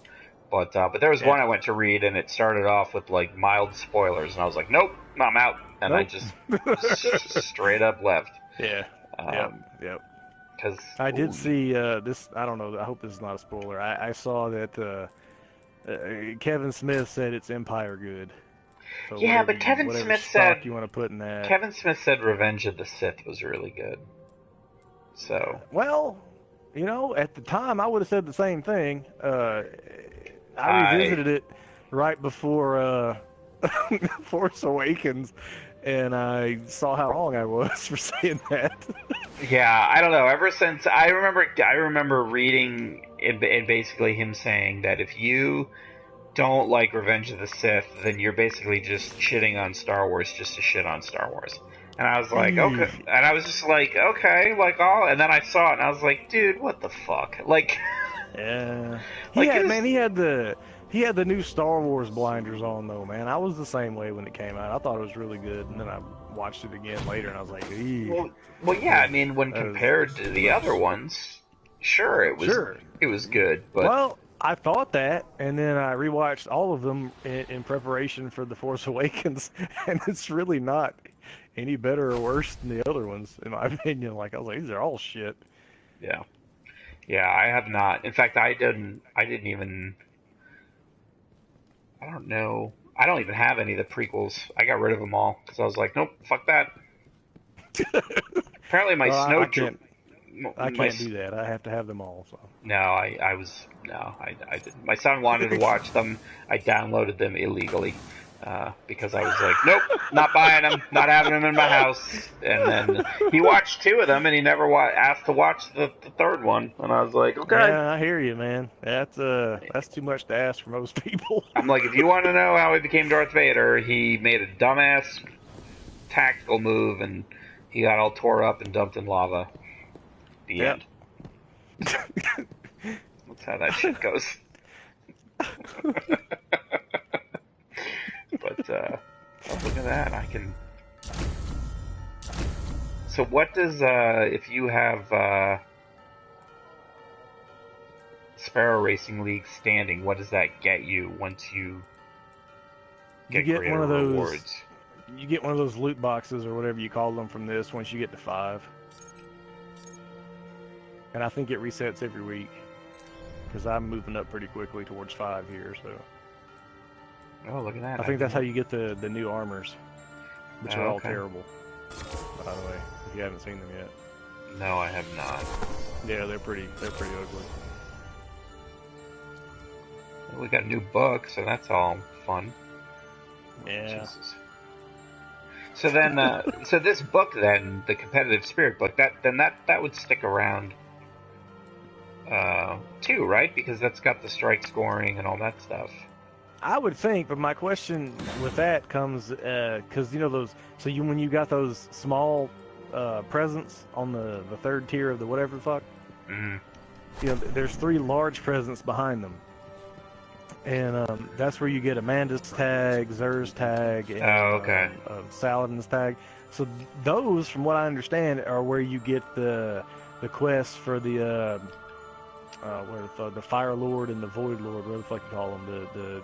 But there was one I went to read, and it started off with, like, mild spoilers, and I was like, nope, I'm out. And I just straight up left. Yeah. Yep. Because I did see this. I don't know. I hope this is not a spoiler. I saw that Kevin Smith said it's Empire good. So yeah, but Kevin Smith said you want to put in that. Kevin Smith said Revenge of the Sith was really good. So well, at the time I would have said the same thing. I revisited it right before Force Awakens, and I saw how wrong I was for saying that. Yeah, I don't know. Ever since I remember reading and basically him saying that if you don't like Revenge of the Sith, then you're basically just shitting on Star Wars just to shit on Star Wars. And I was like, okay, and I was just like, okay, like and then I saw it and I was like, dude, what the fuck, like. Yeah. He had the new Star Wars blinders on though, man. I was the same way when it came out. I thought it was really good, and then I watched it again later, and I was like, eee. Well, yeah. I mean, when compared to the other ones, sure, it was good. But well, I thought that, and then I rewatched all of them in preparation for The Force Awakens, and it's really not any better or worse than the other ones, in my opinion. Like I was like, these are all shit. Yeah. Yeah, I have not. In fact, I didn't even. I don't know. I don't even have any of the prequels. I got rid of them all because I was like, nope, fuck that. Apparently, my I can't do that. I have to have them all. So. No, I didn't. My son wanted to watch them. I downloaded them illegally because I was like, nope, not buying them, not having them in my house. And then he watched 2 of them, and he never asked to watch the third one. And I was like, okay. Yeah, I hear you, man. That's too much to ask for most people. I'm like, if you want to know how he became Darth Vader, he made a dumbass tactical move, and he got all tore up and dumped in lava. The end. That's how that shit goes. But look at that. I can So what does if you have Sparrow Racing League standing? What does that get you once you get one of those rewards? You get one of those loot boxes or whatever you call them from this once you get to 5. And I think it resets every week because I'm moving up pretty quickly towards 5 here. So. Oh, look at that! I think that's how you get the new armors, which are all okay. terrible. By the way, if you haven't seen them yet. No, I have not. Yeah, they're pretty ugly. We got a new book, so that's all fun. Yeah. Jesus. So then, so this book then, the competitive spirit book, that would stick around too, right? Because that's got the strike scoring and all that stuff. I would think, but my question with that comes because you know those. So when you got those small presents on the third tier of the whatever the fuck, you know, there's 3 large presents behind them. And that's where you get Amanda's tag, Zer's tag, and Saladin's tag. So those, from what I understand, are where you get the quests for the Fire Lord and the Void Lord, whatever the fuck you call them,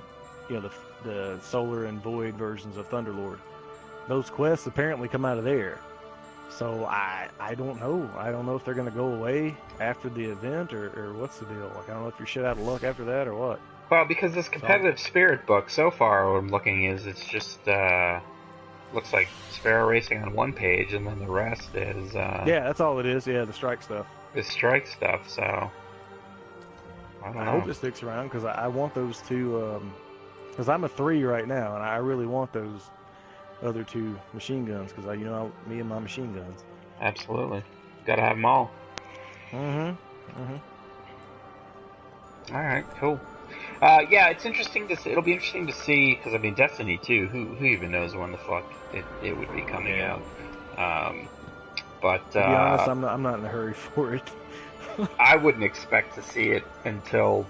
the Solar and Void versions of Thunder Lord. Those quests apparently come out of there. So I don't know. I don't know if they're going to go away after the event or what's the deal. Like I don't know if you're shit out of luck after that or what. Well, because this competitive spirit book, so far what I'm looking is it's just looks like Sparrow Racing on one page, and then the rest is yeah, that's all it is. Yeah, the strike stuff. The strike stuff. So I hope it sticks around because I want those 2. Because I'm a 3 right now, and I really want those other 2 machine guns because me and my machine guns. Absolutely, gotta have them all. All right, cool. Yeah, it's interesting it'll be interesting to see, because I mean, Destiny 2, who even knows when the fuck it would be coming out. But to be honest, I'm not in a hurry for it. I wouldn't expect to see it until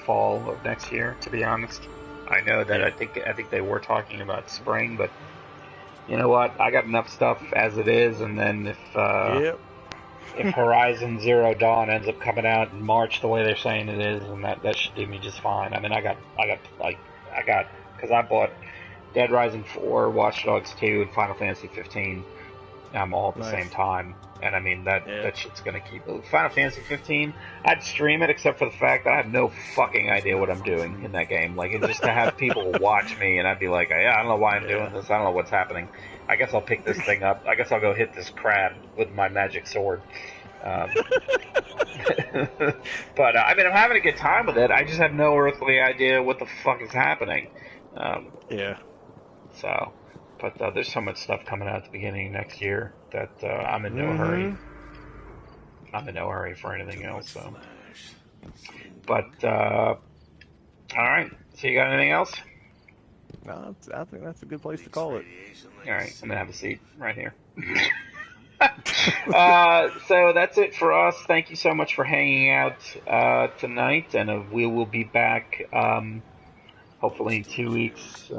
fall of next year, to be honest. I know that I think they were talking about spring, but you know what? I got enough stuff as it is, and then if Horizon Zero Dawn ends up coming out in March the way they're saying it is, and that should do me just fine. I mean, I got because I bought Dead Rising 4, Watch Dogs 2, and Final Fantasy 15. All at the same time, and I mean that shit's gonna keep. Final Fantasy 15, I'd stream it except for the fact that I have no fucking idea what I'm doing in that game. Like, it's just to have people watch me, and I'd be like, yeah, I don't know why I'm doing this. I don't know what's happening. I guess I'll pick this thing up. I guess I'll go hit this crab with my magic sword. But I mean, I'm having a good time with it. I just have no earthly idea what the fuck is happening. So. But there's so much stuff coming out at the beginning of next year that I'm in no hurry. I'm in no hurry for anything else. So. But all right. So you got anything else? No, I think that's a good place to call it. All right. I'm gonna have a seat right here. So that's it for us. Thank you so much for hanging out tonight, and we will be back hopefully in 2 weeks.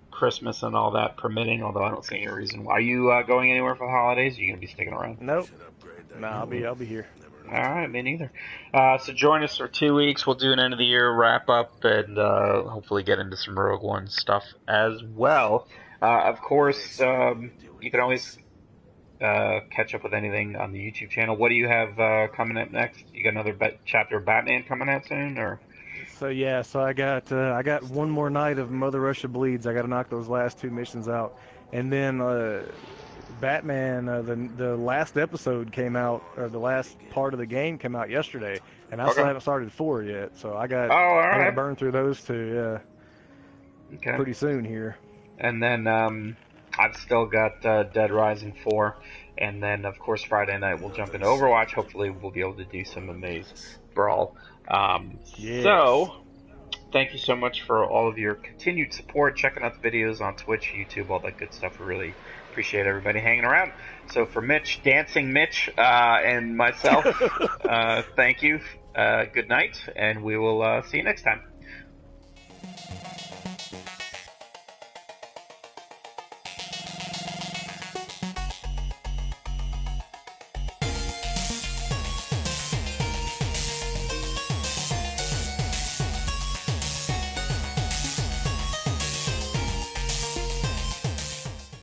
Christmas and all that permitting, although I don't see any reason why. Are you going anywhere for the holidays? Or are you going to be sticking around? Nope. No, I'll be here. All right, me neither. So join us for 2 weeks. We'll do an end of the year wrap up and hopefully get into some Rogue One stuff as well. Of course, you can always catch up with anything on the YouTube channel. What do you have coming up next? You got another chapter of Batman coming out soon, or? So I got one more night of Mother Russia Bleeds. I got to knock those last 2 missions out, and then Batman. The last episode came out, or the last part of the game came out yesterday, and I still haven't started 4 yet. So I got I got to burn through those 2. Yeah. Pretty soon here. And then I've still got Dead Rising 4, and then of course Friday night we'll jump into Overwatch. Hopefully we'll be able to do some Amaze Brawl. Yes. So, thank you so much for all of your continued support, checking out the videos on Twitch, YouTube, all that good stuff. We really appreciate everybody hanging around. So for Mitch, Dancing Mitch, and myself, thank you, good night, and we will see you next time.